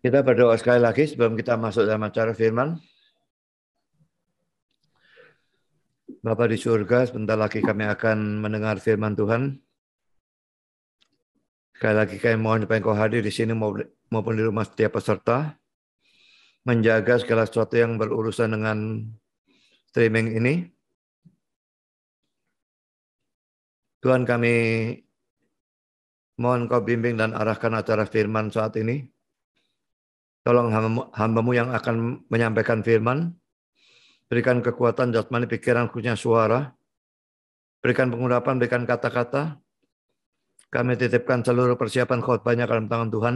Kita berdoa sekali lagi sebelum kita masuk dalam acara firman. Bapa di surga, sebentar lagi kami akan mendengar firman Tuhan. Sekali lagi kami mohon supaya Engkau hadir di sini maupun di rumah setiap peserta. Menjaga segala sesuatu yang berurusan dengan streaming ini. Tuhan, kami mohon Kau bimbing dan arahkan acara firman saat ini. Tolong hamba-Mu yang akan menyampaikan firman. Berikan kekuatan jasmani, pikiran, khususnya suara. Berikan pengurapan, berikan kata-kata. Kami titipkan seluruh persiapan khotbahnya dalam tangan Tuhan.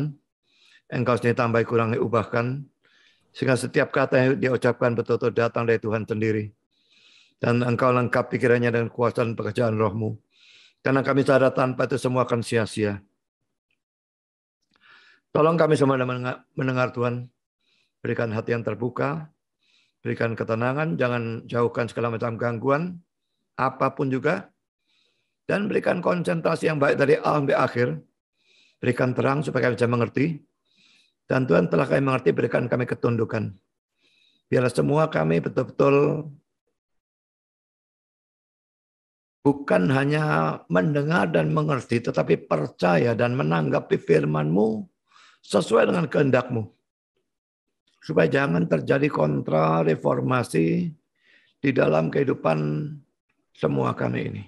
Engkau sendiri tambah, kurangi, ubahkan. Sehingga setiap kata yang diucapkan betul-betul datang dari Tuhan sendiri. Dan Engkau lengkap pikirannya dengan kuasa dan pekerjaan roh-Mu. Karena kami sadar tanpa itu semua akan sia-sia. Tolong kami semua mendengar Tuhan. Berikan hati yang terbuka. Berikan ketenangan. Jangan jauhkan segala macam gangguan. Apapun juga. Dan berikan konsentrasi yang baik dari awal sampai akhir. Berikan terang supaya kami bisa mengerti. Dan Tuhan telah kami mengerti, berikan kami ketundukan. Biarlah semua kami betul-betul bukan hanya mendengar dan mengerti, tetapi percaya dan menanggapi firman-Mu sesuai dengan kehendak-Mu. Supaya jangan terjadi kontra reformasi di dalam kehidupan semua kami ini.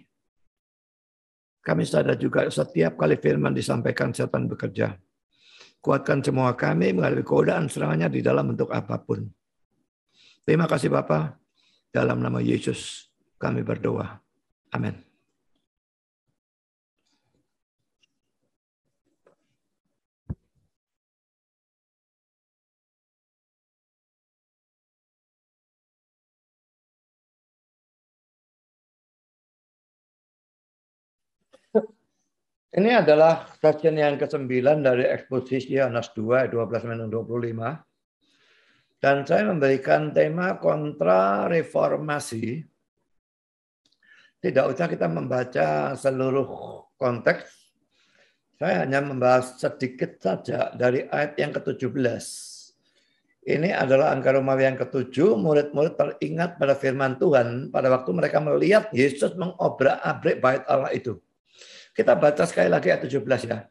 Kami sadar juga setiap kali firman disampaikan setan bekerja. Kuatkan semua kami menghadapi godaan serangannya di dalam bentuk apapun. Terima kasih Bapa. Dalam nama Yesus kami berdoa. Amin. Ini adalah session yang ke-9 dari eksposisi Yohanes 2, 12-25. Dan saya memberikan tema kontra reformasi. Tidak usah kita membaca seluruh konteks. Saya hanya membahas sedikit saja dari ayat yang ke-17. Ini adalah angka Romawi yang ke-7. Murid-murid teringat pada firman Tuhan pada waktu mereka melihat Yesus mengobrak-abrik bait Allah itu. Kita baca sekali lagi ayat 17 ya.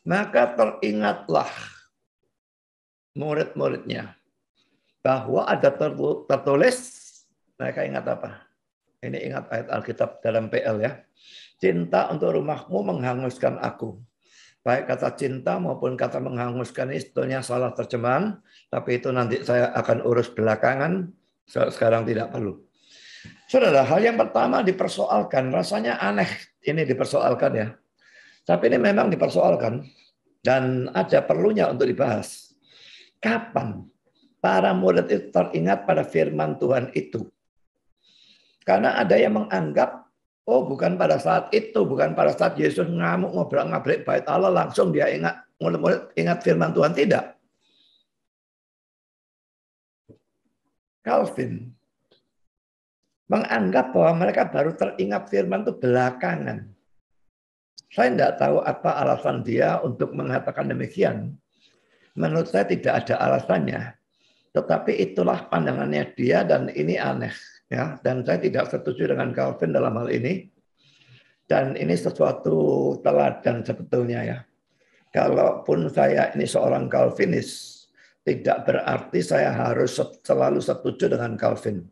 Maka teringatlah murid-muridnya bahwa ada tertulis, mereka ingat apa? Ini ingat ayat Alkitab dalam PL ya. Cinta untuk rumahmu menghanguskan aku. Baik kata cinta maupun kata menghanguskan ini sebetulnya salah terjemahan, tapi itu nanti saya akan urus belakangan, sekarang tidak perlu. Saudara, hal yang pertama dipersoalkan, rasanya aneh ini dipersoalkan ya. Tapi ini memang dipersoalkan dan ada perlunya untuk dibahas. Kapan para murid itu teringat pada firman Tuhan itu? Karena ada yang menganggap, oh bukan pada saat itu, bukan pada saat Yesus ngamuk ngobrak-ngabrik bait Allah langsung dia ingat, murid-murid ingat firman Tuhan, tidak. Calvin menganggap bahwa mereka baru teringat firman itu belakangan. Saya tidak tahu apa alasan dia untuk mengatakan demikian. Menurut saya tidak ada alasannya. Tetapi itulah pandangannya dia dan ini aneh. Ya, dan saya tidak setuju dengan Calvin dalam hal ini. Dan ini sesuatu teladan sebetulnya ya. Kalaupun saya ini seorang Calvinis, tidak berarti saya harus selalu setuju dengan Calvin.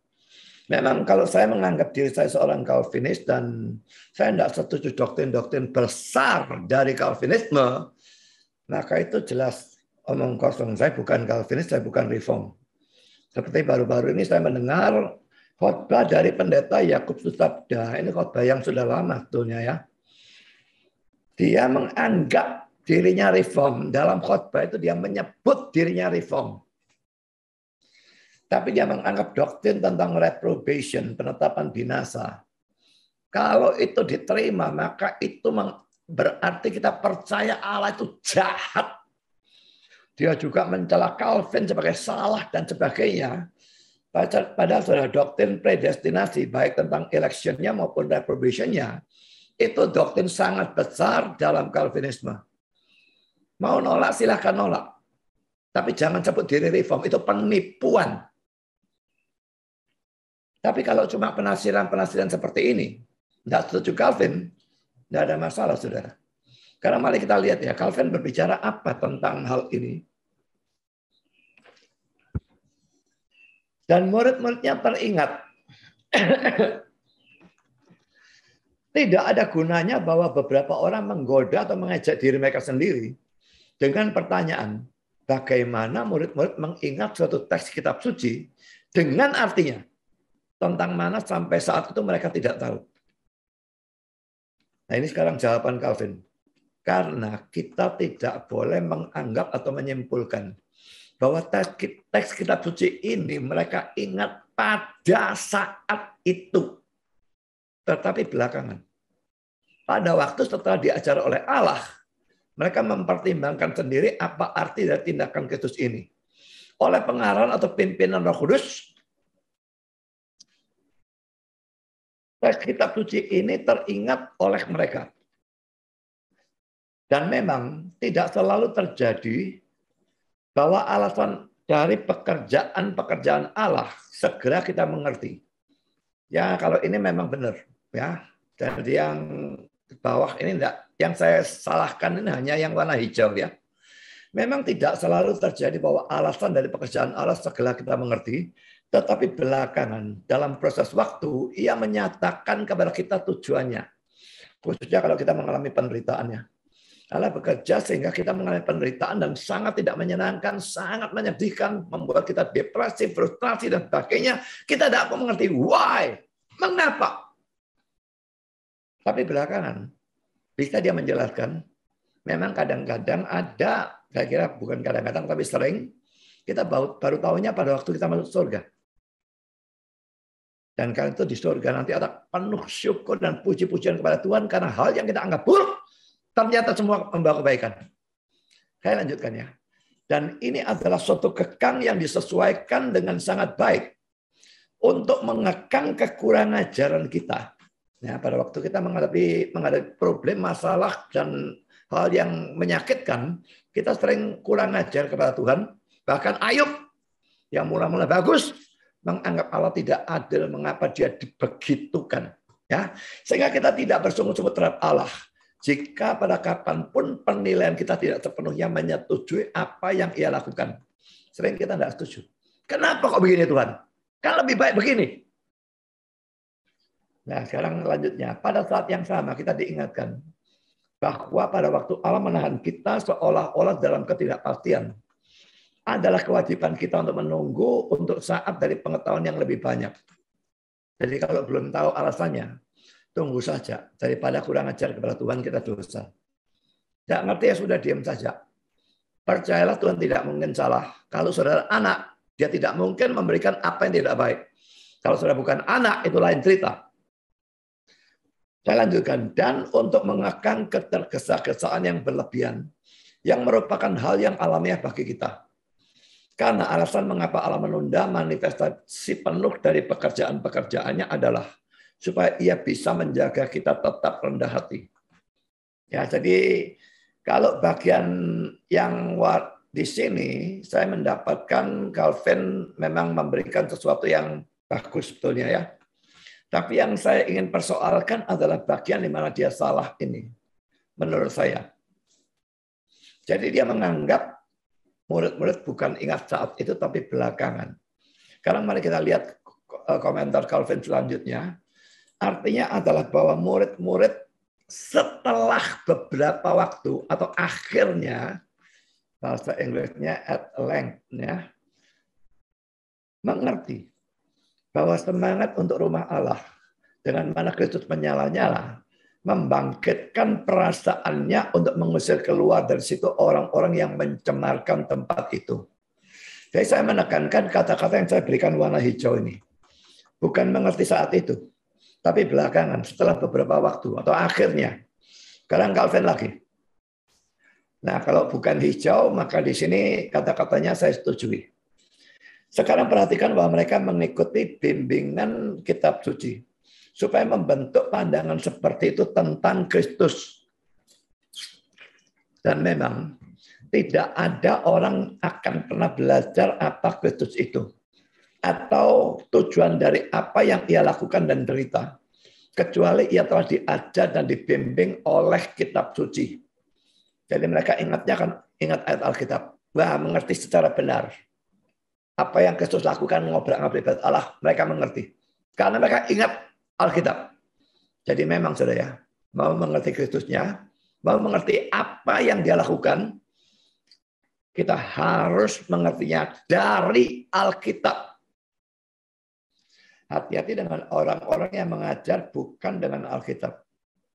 Memang kalau saya menganggap diri saya seorang Calvinis dan saya tidak setuju doktrin-doktrin besar dari Calvinisme, maka itu jelas omong kosong. Saya bukan Calvinis, saya bukan Reform. Seperti baru-baru ini saya mendengar khotbah dari pendeta Yakub Sutabda. Ini khotbah yang sudah lama sebetulnya ya. Dia menganggap dirinya Reform. Dalam khotbah itu dia menyebut dirinya Reform. Tapi dia menganggap doktrin tentang reprobation, penetapan binasa. Kalau itu diterima, maka itu berarti kita percaya Allah itu jahat. Dia juga mencela Calvin sebagai salah dan sebagainya. Padahal sudah doktrin predestinasi, baik tentang electionnya maupun reprobationnya, itu doktrin sangat besar dalam Calvinisme. Mau nolak silahkan nolak. Tapi jangan sebut diri reform, itu penipuan. Tapi kalau cuma penafsiran-penafsiran seperti ini, tidak setuju Calvin, tidak ada masalah, saudara. Karena mari kita lihat ya, Calvin berbicara apa tentang hal ini. Dan murid-muridnya teringat. Tidak ada gunanya bahwa beberapa orang menggoda atau mengejek diri mereka sendiri dengan pertanyaan, bagaimana murid-murid mengingat suatu teks kitab suci dengan artinya, tentang mana sampai saat itu mereka tidak tahu. Nah ini sekarang jawaban Calvin. Karena kita tidak boleh menganggap atau menyimpulkan bahwa teks kitab suci ini mereka ingat pada saat itu. Tetapi belakangan. Pada waktu setelah diajar oleh Allah, mereka mempertimbangkan sendiri apa arti dari tindakan Kristus ini. Oleh pengarahan atau pimpinan Roh Kudus, teks kitab suci ini teringat oleh mereka. Dan memang tidak selalu terjadi bahwa alasan dari pekerjaan Allah segera kita mengerti. Ya kalau ini memang benar. Ya. Jadi yang di bawah ini enggak, yang saya salahkan ini hanya yang warna hijau ya. Memang tidak selalu terjadi bahwa alasan dari pekerjaan Allah segera kita mengerti, tetapi belakangan dalam proses waktu ia menyatakan kepada kita tujuannya. Khususnya kalau kita mengalami penderitaannya. Allah bekerja sehingga kita mengalami penderitaan dan sangat tidak menyenangkan, sangat menyedihkan, membuat kita depresi, frustrasi dan sebagainya. Kita tidak mengerti why, mengapa. Tapi belakangan bisa dia menjelaskan, memang kadang-kadang ada, saya kira bukan kadang-kadang tapi sering, kita baru tahunya pada waktu kita masuk surga. Dan karena itu di surga nanti ada penuh syukur dan puji-pujian kepada Tuhan karena hal yang kita anggap buruk ternyata semua membawa kebaikan. Saya lanjutkan ya. Dan ini adalah suatu kekang yang disesuaikan dengan sangat baik untuk mengekang kekurangan ajaran kita. Ya, pada waktu kita menghadapi problem, masalah, dan hal yang menyakitkan, kita sering kurang ajar kepada Tuhan. Bahkan Ayub yang mula-mula bagus, menganggap Allah tidak adil, mengapa dia dibegitukan. Ya, sehingga kita tidak bersungguh-sungguh terhadap Allah. Jika pada kapanpun penilaian kita tidak sepenuhnya menyetujui apa yang ia lakukan. Sering kita tidak setuju. Kenapa kok begini Tuhan? Kan lebih baik begini. Nah sekarang lanjutnya. Pada saat yang sama kita diingatkan bahwa pada waktu Allah menahan kita seolah-olah dalam ketidakpastian. Adalah kewajiban kita untuk menunggu untuk saat dari pengetahuan yang lebih banyak. Jadi kalau belum tahu alasannya, tunggu saja. Daripada kurang ajar kepada Tuhan kita dosa. Tidak ngerti ya sudah diam saja. Percayalah Tuhan tidak mungkin salah. Kalau saudara anak, dia tidak mungkin memberikan apa yang tidak baik. Kalau saudara bukan anak, itu lain cerita. Saya lanjutkan. Dan untuk mengekang ketergesa-gesaan yang berlebihan, yang merupakan hal yang alamiah bagi kita. Karena alasan mengapa Allah menunda manifestasi penuh dari pekerjaan-pekerjaannya adalah supaya ia bisa menjaga kita tetap rendah hati. Ya, jadi kalau bagian yang di sini saya mendapatkan Calvin memang memberikan sesuatu yang bagus sebetulnya ya. Tapi yang saya ingin persoalkan adalah bagian di mana dia salah ini. Menurut saya. Jadi dia menganggap murid-murid bukan ingat saat itu tapi belakangan. Sekarang mari kita lihat komentar Calvin selanjutnya. Artinya adalah bahwa murid-murid setelah beberapa waktu atau akhirnya, bahasa Inggrisnya at length, ya, mengerti bahwa semangat untuk rumah Allah dengan mana Kristus menyala-nyala membangkitkan perasaannya untuk mengusir keluar dari situ orang-orang yang mencemarkan tempat itu. Jadi saya menekankan kata-kata yang saya berikan warna hijau ini. Bukan mengerti saat itu, tapi belakangan setelah beberapa waktu atau akhirnya. Sekarang Calvin lagi. Nah, kalau bukan hijau maka di sini kata-katanya saya setujui. Sekarang perhatikan bahwa mereka mengikuti bimbingan kitab suci supaya membentuk pandangan seperti itu tentang Kristus. Dan memang tidak ada orang akan pernah belajar apa Kristus itu. Atau tujuan dari apa yang ia lakukan dan derita. Kecuali ia telah diajar dan dibimbing oleh kitab suci. Jadi mereka ingat ayat Alkitab. Wah, mengerti secara benar. Apa yang Kristus lakukan ngobrak-ngabrik Allah, mereka mengerti. Karena mereka ingat Alkitab. Jadi memang saudara, mau mengerti Kristusnya, mau mengerti apa yang dia lakukan, kita harus mengertinya dari Alkitab. Hati-hati dengan orang-orang yang mengajar bukan dengan Alkitab.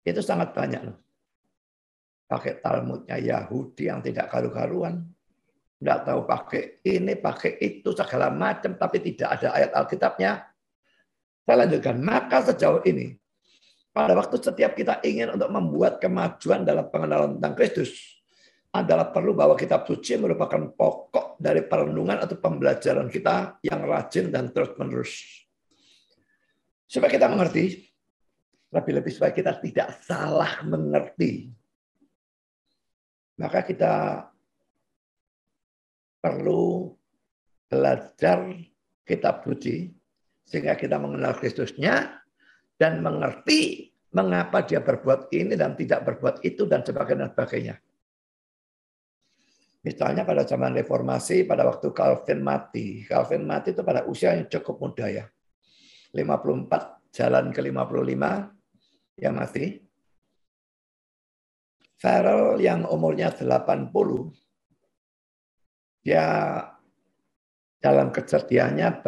Itu sangat banyak loh. Pakai Talmudnya Yahudi yang tidak karu-karuan. Tidak tahu pakai ini, pakai itu, segala macam. Tapi tidak ada ayat Alkitabnya. Saya lanjutkan. Maka sejauh ini, pada waktu setiap kita ingin untuk membuat kemajuan dalam pengenalan tentang Kristus, adalah perlu bahwa kitab suci merupakan pokok dari perenungan atau pembelajaran kita yang rajin dan terus-menerus. Supaya kita mengerti, lebih-lebih supaya kita tidak salah mengerti. Maka kita perlu belajar kitab suci, sehingga kita mengenal Kristusnya, dan mengerti mengapa dia berbuat ini dan tidak berbuat itu, dan sebagainya. Misalnya pada zaman reformasi, pada waktu Calvin mati. Calvin mati itu pada usia yang cukup muda ya. 54 jalan ke 55 yang mati. Farel yang umurnya 80, dia dalam kesedihannya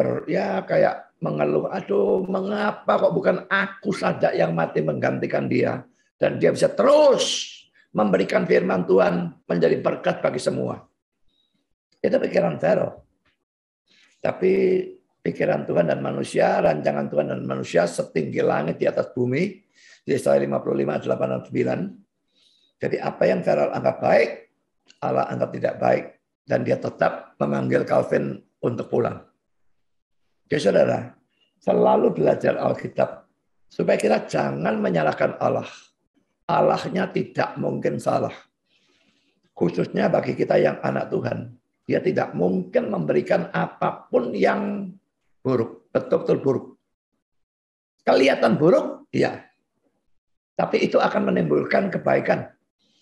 kayak mengeluh, aduh mengapa kok bukan aku saja yang mati menggantikan dia. Dan dia bisa terus memberikan firman Tuhan menjadi berkat bagi semua. Itu pikiran Farel. Tapi pikiran Tuhan dan manusia, rancangan Tuhan dan manusia setinggi langit di atas bumi. Yesaya 55, 8 dan 9. Jadi apa yang Farel anggap baik, Allah anggap tidak baik. Dan dia tetap memanggil Calvin untuk pulang. Jadi saudara, selalu belajar Alkitab. Supaya kita jangan menyalahkan Allah. Allahnya tidak mungkin salah. Khususnya bagi kita yang anak Tuhan. Dia tidak mungkin memberikan apapun yang buruk. Betul-betul buruk. Kelihatan buruk, ya. Tapi itu akan menimbulkan kebaikan.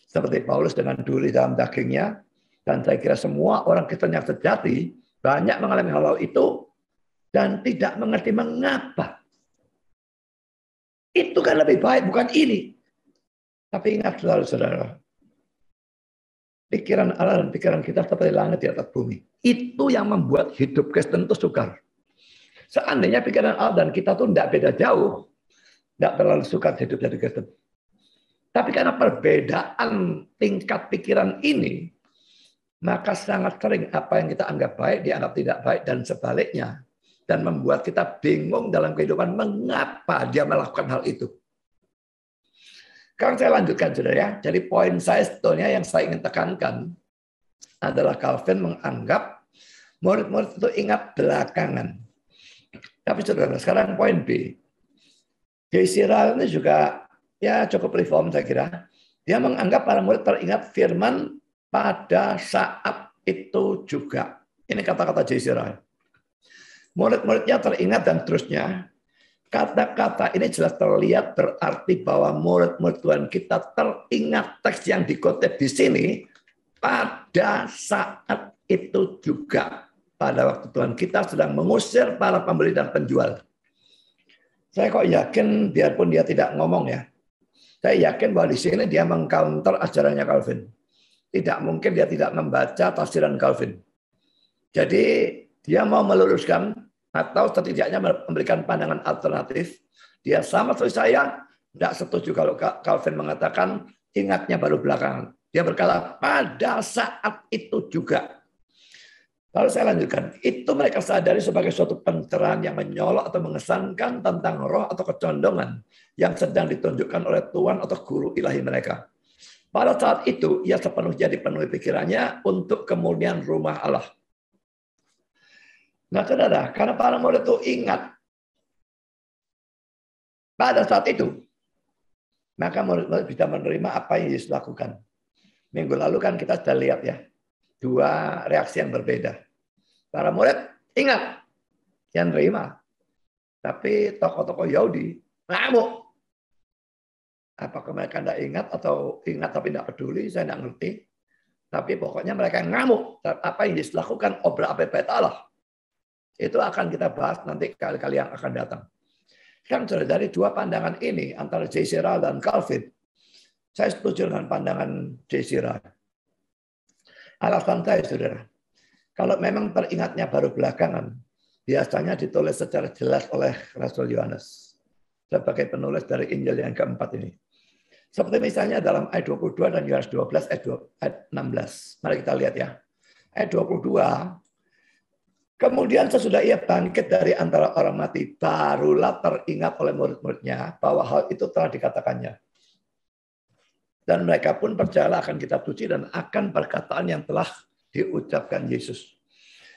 Seperti Paulus dengan duri dalam dagingnya. Dan saya kira semua orang Kristen yang sejati banyak mengalami hal-hal itu. Dan tidak mengerti mengapa. Itu kan lebih baik, bukan ini. Tapi ingat selalu saudara. Pikiran Allah dan pikiran kita seperti langit di atas bumi. Itu yang membuat hidup Kristen itu sukar. Seandainya pikiran Allah dan kita tuh tidak beda jauh, tidak terlalu sukar hidup jadi Kristen. Tapi karena perbedaan tingkat pikiran ini, maka sangat sering apa yang kita anggap baik dianggap tidak baik dan sebaliknya. Dan membuat kita bingung dalam kehidupan mengapa dia melakukan hal itu. Sekarang saya lanjutkan saudara ya. Jadi poin saya sebetulnya yang saya ingin tekankan adalah Calvin menganggap murid-murid itu ingat belakangan. Tapi saudara, sekarang poin B. J.C. Ryle ini juga ya cukup reform saya kira. Dia menganggap para murid teringat firman pada saat itu juga. Ini kata-kata J.C. Ryle. Murid-muridnya teringat dan terusnya. Kata-kata ini jelas terlihat berarti bahwa murid-murid Tuhan kita teringat teks yang dikutip di sini pada saat itu juga. Pada waktu Tuhan kita sedang mengusir para pembeli dan penjual. Saya kok yakin biarpun dia tidak ngomong ya. Saya yakin bahwa di sini dia mengcounter ajarannya Calvin. Tidak mungkin dia tidak membaca tafsiran Calvin. Jadi dia mau meluruskan atau setidaknya memberikan pandangan alternatif. Dia sama seperti saya, tidak setuju kalau Calvin mengatakan ingatnya baru belakangan. Dia berkata pada saat itu juga. Lalu saya lanjutkan. Itu mereka sadari sebagai suatu pencerahan yang menyolok atau mengesankan tentang roh atau kecondongan yang sedang ditunjukkan oleh Tuhan atau guru ilahi mereka. Pada saat itu, ia sepenuhnya dipenuhi pikirannya untuk kemuliaan rumah Allah. Nah, saudara, karena para murid itu ingat pada saat itu, maka murid-murid bisa menerima apa yang Yesus lakukan. Minggu lalu kan kita sudah lihat ya, dua reaksi yang berbeda. Para murid ingat, yang terima. Tapi tokoh-tokoh Yahudi ngamuk. Apakah mereka tidak ingat atau ingat tapi tidak peduli, saya tidak ngerti. Tapi pokoknya mereka ngamuk. Apa yang dilakukan obrak-abrik bait Allah. Itu akan kita bahas nanti kali-kali yang akan datang. Kan dari dua pandangan ini, antara J.C. Ryle dan Calvin, saya setuju dengan pandangan J.C. Ryle. Alasan saya, saudara, kalau memang teringatnya baru belakangan, biasanya ditulis secara jelas oleh Rasul Yohanes sebagai penulis dari Injil yang keempat ini. Seperti misalnya dalam ayat 22 dan Yohanes 12 ayat 16. Mari kita lihat ya. Ayat 22, kemudian sesudah ia bangkit dari antara orang mati, barulah teringat oleh murid-muridnya bahwa hal itu telah dikatakannya. Dan mereka pun percaya akan kitab suci dan akan perkataan yang telah diucapkan Yesus.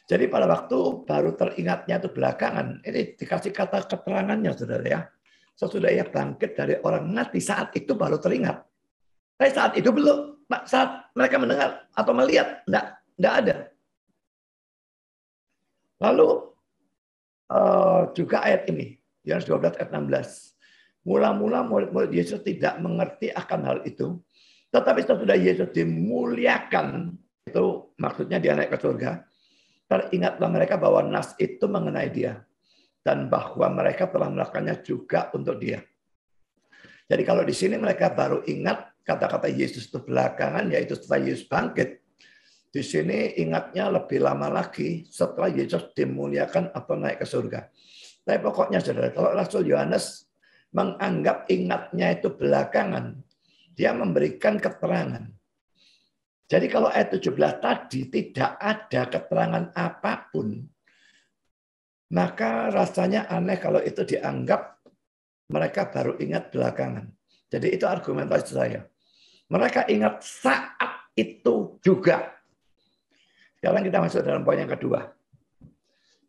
Jadi pada waktu baru teringatnya itu belakangan, ini dikasih kata keterangannya, saudara ya. Sesudah ia bangkit dari orang mati, saat itu baru teringat. Tapi saat itu belum, saat mereka mendengar atau melihat, enggak ada. Lalu juga ayat ini, Yohanes 12 ayat 16. Mula-mula murid-murid Yesus tidak mengerti akan hal itu. Tetapi sesudah Yesus dimuliakan, itu maksudnya dia naik ke surga, teringatlah mereka bahwa nas itu mengenai dia. Dan bahwa mereka telah melakukannya juga untuk dia. Jadi kalau di sini mereka baru ingat kata-kata Yesus itu belakangan, yaitu setelah Yesus bangkit. Di sini ingatnya lebih lama lagi setelah Yesus dimuliakan atau naik ke surga. Tapi pokoknya saudara, kalau Rasul Yohanes menganggap ingatnya itu belakangan, dia memberikan keterangan. Jadi kalau ayat 17 tadi tidak ada keterangan apapun, maka rasanya aneh kalau itu dianggap mereka baru ingat belakangan. Jadi itu argumentasi saya. Mereka ingat saat itu juga. Sekarang kita masuk dalam poin yang kedua.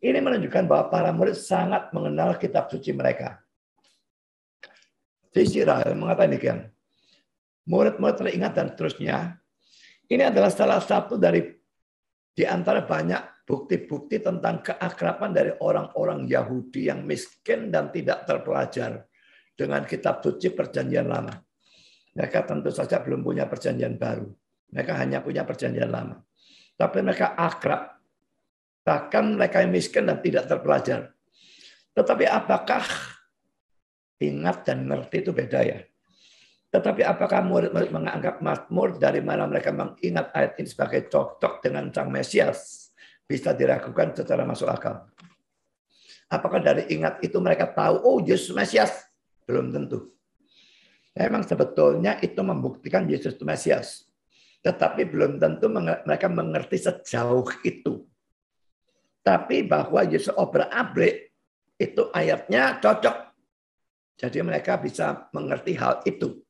Ini menunjukkan bahwa para murid sangat mengenal kitab suci mereka. J.C. Ryle mengatakan demikian. Murid-murid teringat dan seterusnya. Ini adalah salah satu di antara banyak bukti-bukti tentang keakraban dari orang-orang Yahudi yang miskin dan tidak terpelajar dengan kitab suci perjanjian lama. Mereka tentu saja belum punya perjanjian baru. Mereka hanya punya perjanjian lama. Tapi mereka akrab. Bahkan mereka yang miskin dan tidak terpelajar. Tetapi apakah ingat dan ngerti itu beda ya? Tetapi apakah murid-murid menganggap Mazmur dari mana mereka mengingat ayat ini sebagai cocok dengan Sang Mesias? Bisa diragukan secara masuk akal. Apakah dari ingat itu mereka tahu, oh Yesus Mesias? Belum tentu. Memang sebetulnya itu membuktikan Yesus itu Mesias. Tetapi belum tentu mereka mengerti sejauh itu. Tapi bahwa Yesus obrak-abrik, itu ayatnya cocok. Jadi mereka bisa mengerti hal itu.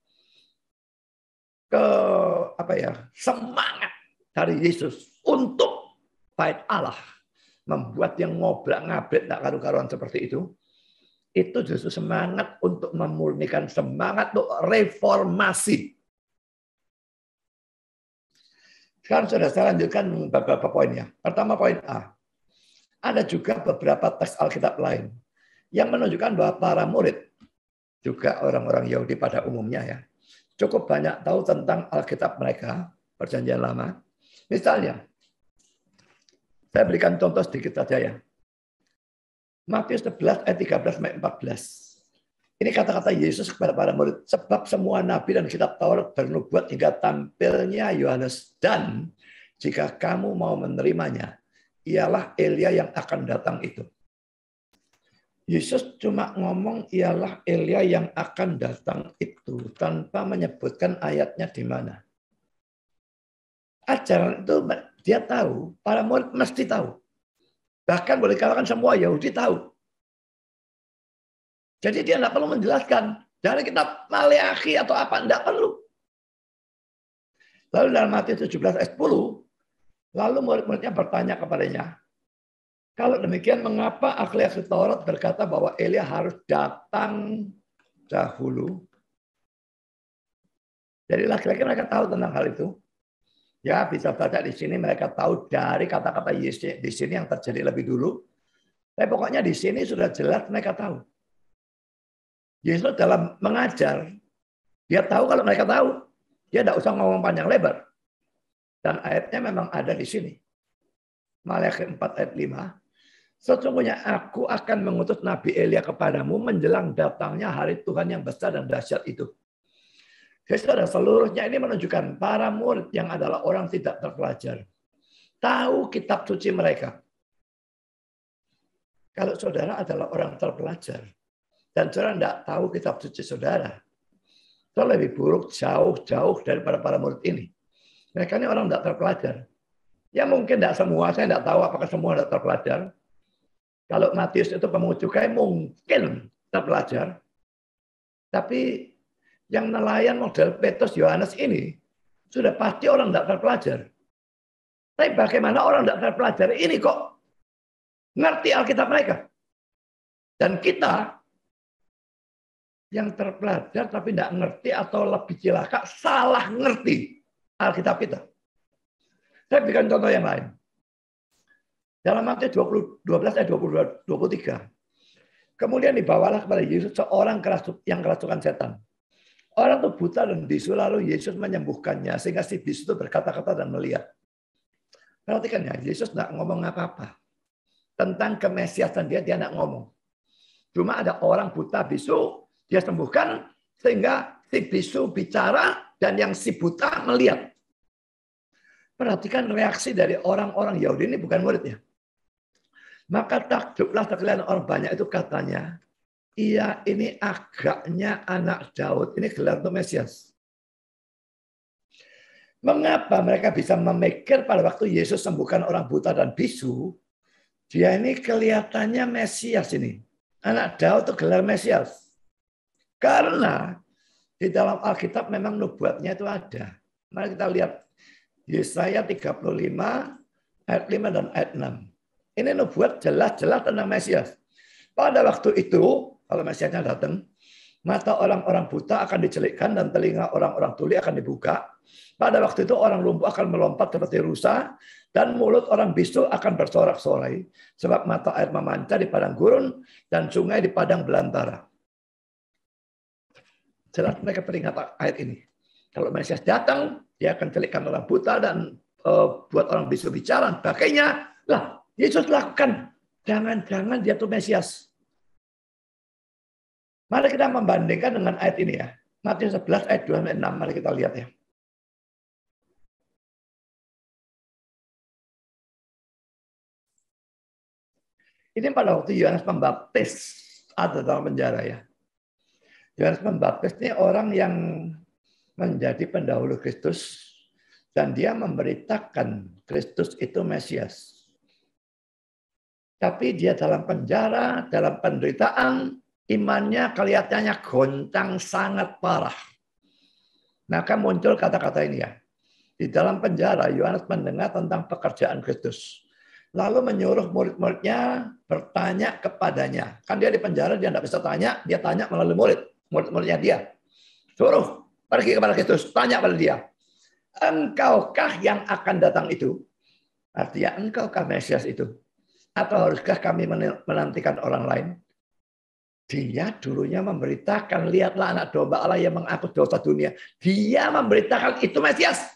Semangat dari Yesus untuk bait Allah, membuat yang ngobrak-ngabrik tak karu-karuan seperti itu justru semangat untuk memurnikan, semangat untuk reformasi. Sekarang sudah saya lanjutkan beberapa poinnya. Pertama poin A, ada juga beberapa teks Alkitab lain yang menunjukkan bahwa para murid, juga orang-orang Yahudi pada umumnya ya, cukup banyak tahu tentang Alkitab mereka, perjanjian lama. Misalnya, saya berikan contoh sedikit saja ya. Matius 11 ayat 13 sampai 14. Ini kata-kata Yesus kepada para murid. Sebab semua nabi dan kitab Taurat bernubuat hingga tampilnya Yohanes. Dan jika kamu mau menerimanya, ialah Elia yang akan datang itu. Yesus cuma ngomong ialah Elia yang akan datang itu tanpa menyebutkan ayatnya di mana. Ajaran itu dia tahu, para murid mesti tahu. Bahkan boleh dikatakan semua Yahudi tahu. Jadi dia tidak perlu menjelaskan. Dari kitab Maleakhi atau apa, tidak perlu. Lalu dalam Matius 17 ayat 10, lalu murid-muridnya bertanya kepadanya, kalau demikian mengapa ahli Taurat berkata bahwa Elia harus datang dahulu? Jadi laki-laki mereka tahu tentang hal itu. Ya, bisa saja di sini mereka tahu dari kata-kata Yesus di sini yang terjadi lebih dulu. Tapi pokoknya di sini sudah jelas mereka tahu. Yesus dalam mengajar, dia tahu kalau mereka tahu. Dia tidak usah ngomong panjang lebar. Dan ayatnya memang ada di sini. Maliaki 4 ayat 5. Sesungguhnya aku akan mengutus Nabi Elia kepadamu menjelang datangnya hari Tuhan yang besar dan dahsyat itu. Jadi saudara, seluruhnya ini menunjukkan para murid yang adalah orang tidak terpelajar. Tahu kitab suci mereka. Kalau saudara adalah orang terpelajar, dan saudara tidak tahu kitab suci saudara, saudara lebih buruk jauh-jauh daripada para murid ini. Mereka ini orang tidak terpelajar. Ya mungkin tidak semua, saya tidak tahu apakah semua tidak terpelajar. Kalau Matius itu pemungut cukai mungkin terpelajar. Tapi yang nelayan model Petrus Yohanes ini sudah pasti orang tidak terpelajar. Tapi bagaimana orang tidak terpelajar ini kok ngerti Alkitab mereka? Dan kita yang terpelajar tapi tidak ngerti atau lebih celaka salah ngerti Alkitab kita. Saya berikan contoh yang lain. Dalam Matius 12 ayat 23. Kemudian dibawalah kepada Yesus seorang yang kerasukan setan. Orang itu buta dan bisu, lalu Yesus menyembuhkannya sehingga si bisu itu berkata-kata dan melihat. Perhatikan ya, Yesus tidak ngomong apa-apa. Tentang kemesiasan dia tidak ngomong. Cuma ada orang buta bisu, dia sembuhkan sehingga si bisu bicara dan yang si buta melihat. Perhatikan reaksi dari orang-orang Yahudi ini bukan muridnya. Maka takjublah sekalian orang banyak itu katanya, iya ini agaknya anak Daud, ini gelar untuk Mesias. Mengapa mereka bisa memikir pada waktu Yesus sembuhkan orang buta dan bisu, dia ini kelihatannya Mesias ini. Anak Daud itu gelar Mesias. Karena di dalam Alkitab memang nubuatnya itu ada. Mari kita lihat Yesaya 35 ayat 5 dan ayat 6. Ini nubuat jelas-jelas tentang Mesias. Pada waktu itu, kalau Mesiasnya datang, mata orang-orang buta akan dicelikkan dan telinga orang-orang tuli akan dibuka. Pada waktu itu orang lumpuh akan melompat seperti rusa dan mulut orang bisu akan bersorak-sorai. Sebab mata air memancar di padang gurun dan sungai di padang belantara. Jelas mereka peringat ayat ini. Kalau Mesias datang, dia akan celikkan orang buta dan buat orang bisu bicara. Pakainya, lah Yesus lakukan. Jangan-jangan dia tuh Mesias. Mari kita membandingkan dengan ayat ini ya. Matius 11 ayat 2 sampai 6. Mari kita lihat ya. Ini pada waktu Yohanes Pembaptis ada dalam penjara ya. Yohanes Pembaptis ini orang yang menjadi pendahulu Kristus dan dia memberitakan Kristus itu Mesias. Tapi dia dalam penjara, dalam penderitaan, imannya kelihatannya goncang sangat parah. Maka muncul kata-kata ini ya. Di dalam penjara, Yohanes mendengar tentang pekerjaan Kristus. Lalu menyuruh murid-muridnya bertanya kepadanya. Kan dia di penjara, dia tidak bisa tanya. Dia tanya melalui murid-muridnya dia. Suruh pergi kepada Kristus, tanya pada dia. Engkaukah yang akan datang itu? Artinya, engkaukah Mesias itu? Atau haruskah kami menantikan orang lain? Dia dulunya memberitakan, lihatlah anak domba Allah yang menghapus dosa dunia. Dia memberitakan itu Mesias.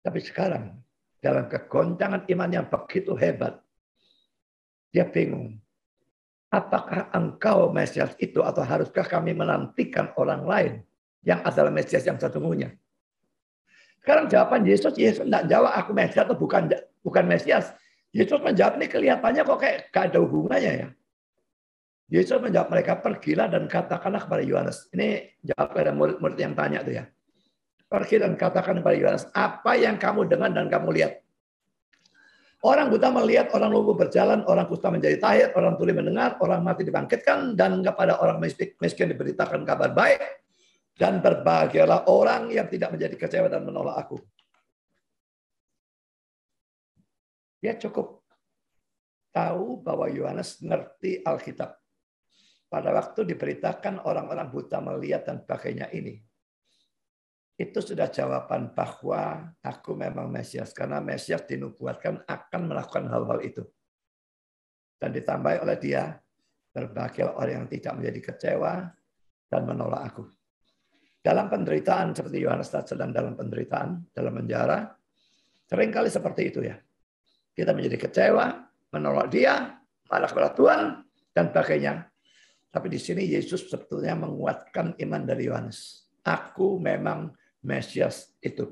Tapi sekarang, dalam kegoncangan iman yang begitu hebat, dia bingung. Apakah engkau Mesias itu atau haruskah kami menantikan orang lain yang adalah Mesias yang sesungguhnya? Sekarang jawaban Yesus tidak jawab aku Mesias atau bukan Mesias. Yesus menjawab ini kelihatannya kok kayak gak ada hubungannya ya. Yesus menjawab mereka, pergilah dan katakanlah kepada Yohanes. Ini jawab pada murid-murid yang tanya tuh ya. Pergi dan katakan kepada Yohanes, apa yang kamu dengar dan kamu lihat. Orang buta melihat, orang lumpuh berjalan, orang kusta menjadi tahir, orang tuli mendengar, orang mati dibangkitkan, dan kepada orang miskin diberitakan kabar baik. Dan berbahagialah orang yang tidak menjadi kecewa dan menolak aku. Dia cukup tahu bahwa Yohanes ngerti Alkitab. Pada waktu diberitakan orang-orang buta melihat dan sebagainya ini. itu sudah jawaban bahwa aku memang Mesias. Karena Mesias dinubuatkan akan melakukan hal-hal itu. Dan ditambahi oleh dia, berbahagia orang yang tidak menjadi kecewa dan menolak aku. Dalam penderitaan, seperti Yohanes sedang dalam penderitaan, dalam penjara, seringkali seperti itu ya. Kita menjadi kecewa, menolak dia, malah kepada Tuhan, dan sebagainya. Tapi di sini Yesus sebetulnya menguatkan iman dari Yohanes. Aku memang Mesias itu.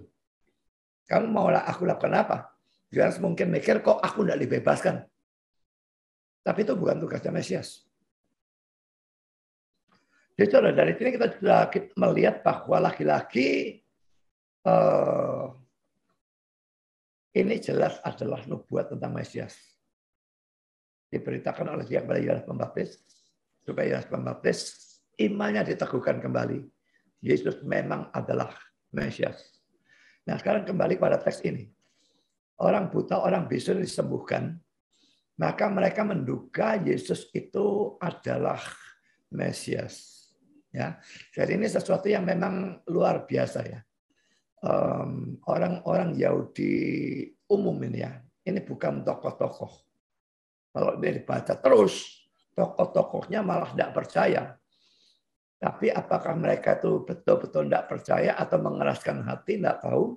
Kamu mau aku lakukan apa? Yohanes mungkin mikir, kok aku tidak dibebaskan. Tapi itu bukan tugasnya Mesias. Jadi dari sini kita sudah melihat bahwa laki-laki ini jelas adalah nubuat tentang Mesias. Diberitakan oleh dia kepada Yohanes Pembaptis, supaya Yohanes Pembaptis imannya diteguhkan kembali. Yesus memang adalah Mesias. Nah sekarang kembali pada teks ini. Orang buta, orang bisu disembuhkan, maka mereka menduga Yesus itu adalah Mesias. Ya, jadi ini sesuatu yang memang luar biasa ya. Orang-orang Yahudi umum ini ya, ini bukan tokoh-tokoh. Kalau dia dibaca terus, tokoh-tokohnya malah tidak percaya. Tapi apakah mereka itu betul-betul tidak percaya atau mengeraskan hati, tidak tahu.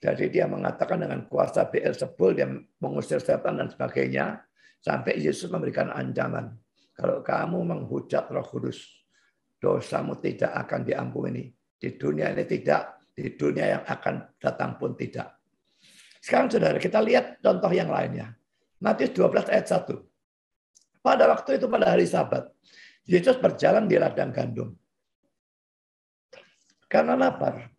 Jadi dia mengatakan dengan kuasa Beelzebul, dia mengusir setan dan sebagainya. Sampai Yesus memberikan ancaman. Kalau kamu menghujat Roh Kudus, dosamu tidak akan diampuni. Di dunia ini tidak, di dunia yang akan datang pun tidak. Sekarang saudara, kita lihat contoh yang lainnya. Matius 12 ayat 1. Pada waktu itu pada hari Sabat, Yesus berjalan di ladang gandum. Karena lapar.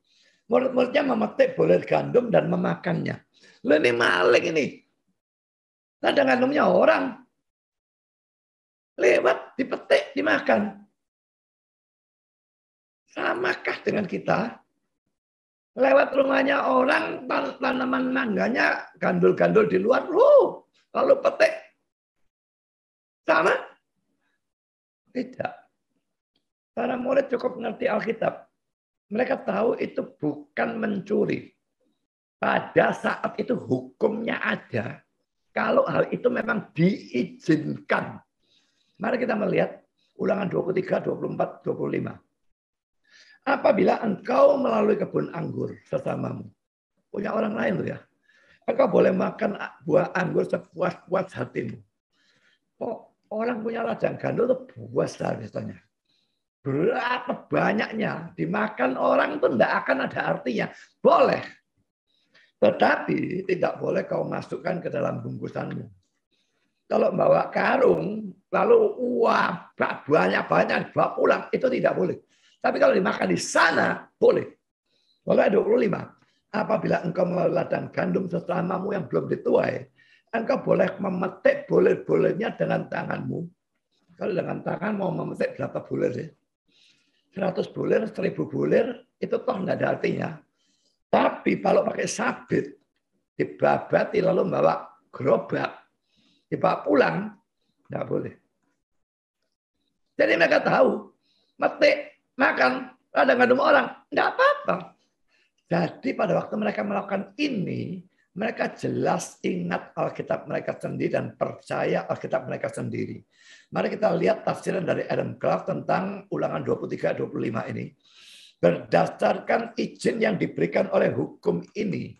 Murid-muridnya memetik bulir gandum dan memakannya. Loh ini maling ini. Ladang gandumnya orang. Lewat, dipetik, dimakan. Samakah dengan kita? Lewat rumahnya orang, tanaman mangganya, gandul-gandul di luar. Lalu petik. Sama? Tidak. Para murid cukup mengerti Alkitab. Mereka tahu itu bukan mencuri. Pada saat itu hukumnya ada. Kalau hal itu memang diizinkan. Mari kita melihat Ulangan 23, 24, 25. Apabila engkau melalui kebun anggur sesamamu. Punya orang lain loh ya. Engkau boleh makan buah anggur sepuas-puas hatimu. Orang punya ladang gandum itu puas biasanya. Berapa banyaknya dimakan orang itu tidak akan ada artinya. Boleh. Tetapi tidak boleh kau masukkan ke dalam bungkusanmu. Kalau bawa karung, lalu banyak-banyak bawa pulang, itu tidak boleh. Tapi kalau dimakan di sana, boleh. Mulai 25. Apabila engkau melalui ladang gandum sesamamu yang belum dituai, engkau boleh memetik bulir-bulirnya dengan tanganmu. Kalau dengan tangan mau memetik berapa bulir sih? 100 bulir, 1000 bulir, itu toh nggak ada artinya. Tapi kalau pakai sabit, dibabati lalu bawa gerobak, dibawa pulang, nggak boleh. Jadi mereka tahu, metik, makan, ladang gandum orang, nggak apa-apa. Jadi pada waktu mereka melakukan ini, mereka jelas ingat Alkitab mereka sendiri dan percaya Alkitab mereka sendiri. Mari kita lihat tafsiran dari Adam Clarke tentang Ulangan 23-25 ini. Berdasarkan izin yang diberikan oleh hukum ini,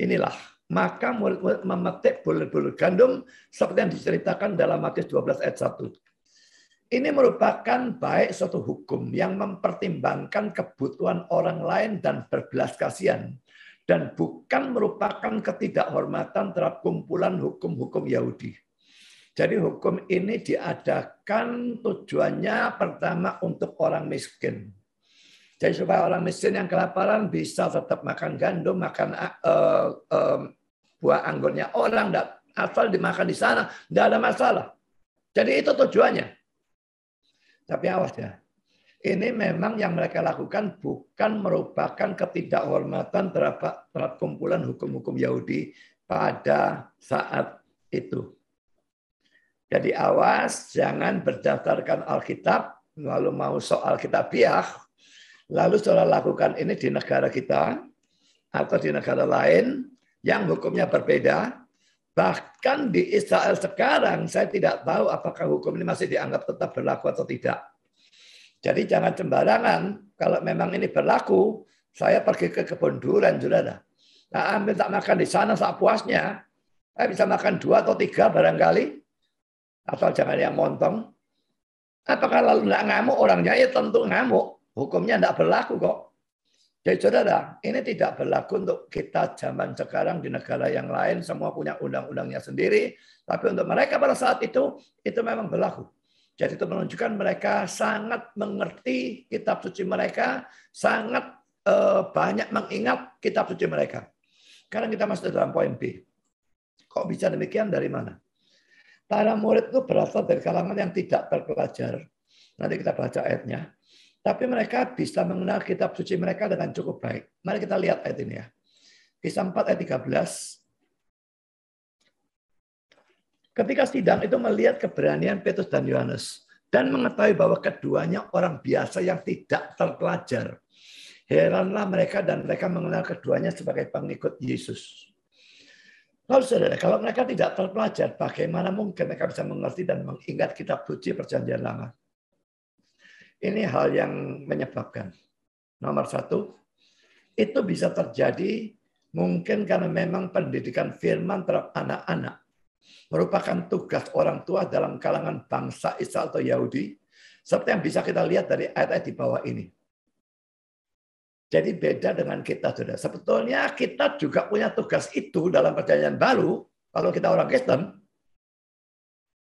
inilah maka murid-murid memetik bulir-bulir gandum seperti yang diceritakan dalam Matius 12 ayat 1. Ini merupakan baik suatu hukum yang mempertimbangkan kebutuhan orang lain dan berbelas kasihan. Dan bukan merupakan ketidakhormatan terhadap kumpulan hukum-hukum Yahudi. Jadi hukum ini diadakan tujuannya pertama untuk orang miskin. Jadi supaya orang miskin yang kelaparan bisa tetap makan gandum, makan buah anggurnya orang, asal dimakan di sana, tidak ada masalah. Jadi itu tujuannya. Tapi awas ya, ini memang yang mereka lakukan bukan merupakan ketidakhormatan terhadap kumpulan hukum-hukum Yahudi pada saat itu. Jadi awas, jangan berdasarkan Alkitab, lalu mau soal kitabiah, Lalu saudara lakukan ini di negara kita atau di negara lain yang hukumnya berbeda. Bahkan di Israel sekarang saya tidak tahu apakah hukum ini masih dianggap tetap berlaku atau tidak. Jadi jangan sembarangan, kalau memang ini berlaku, saya pergi ke kebun durian, saudara. Nah, ambil tak makan di sana saat puasnya, saya bisa makan 2 atau 3 barangkali, atau jangan yang montong. Apakah lalu nggak ngamuk orangnya? Ya tentu ngamuk, hukumnya tidak berlaku kok. Jadi saudara, ini tidak berlaku untuk kita zaman sekarang di negara yang lain, semua punya undang-undangnya sendiri, tapi untuk mereka pada saat itu memang berlaku. Jadi itu menunjukkan mereka sangat mengerti kitab suci mereka, sangat banyak mengingat kitab suci mereka. Sekarang kita masuk dalam poin B. Kok bisa demikian, dari mana? Para murid itu berasal dari kalangan yang tidak terpelajar. Nanti kita baca ayatnya. Tapi mereka bisa mengenal kitab suci mereka dengan cukup baik. Mari kita lihat ayat ini ya. Kisah 4 ayat 13. Ketika sidang itu melihat keberanian Petrus dan Yohanes dan mengetahui bahwa keduanya orang biasa yang tidak terpelajar, heranlah mereka dan mereka mengenal keduanya sebagai pengikut Yesus. Lalu saudara, kalau mereka tidak terpelajar, bagaimana mungkin mereka bisa mengerti dan mengingat kitab suci perjanjian lama? Ini hal yang menyebabkan. Nomor 1, itu bisa terjadi mungkin karena memang pendidikan firman terhadap anak-anak merupakan tugas orang tua dalam kalangan bangsa Israel atau Yahudi, seperti yang bisa kita lihat dari ayat-ayat di bawah ini. Jadi beda dengan kita, saudara. Sebetulnya kita juga punya tugas itu dalam perjanjian baru. Kalau kita orang Kristen,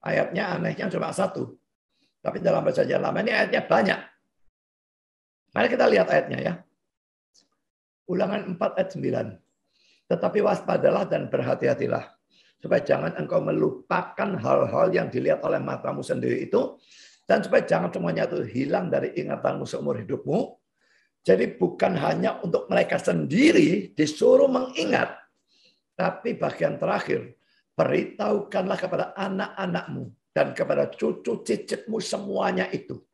ayatnya anehnya cuma 1. Tapi dalam perjanjian lama ini ayatnya banyak. Mari kita lihat ayatnya ya. Ulangan 4 ayat 9. Tetapi waspadalah dan berhati-hatilah, supaya jangan engkau melupakan hal-hal yang dilihat oleh matamu sendiri itu, dan supaya jangan semuanya itu hilang dari ingatanmu seumur hidupmu. Jadi bukan hanya untuk mereka sendiri disuruh mengingat, tapi bagian terakhir, beritahukanlah kepada anak-anakmu dan kepada cucu cicitmu semuanya itu.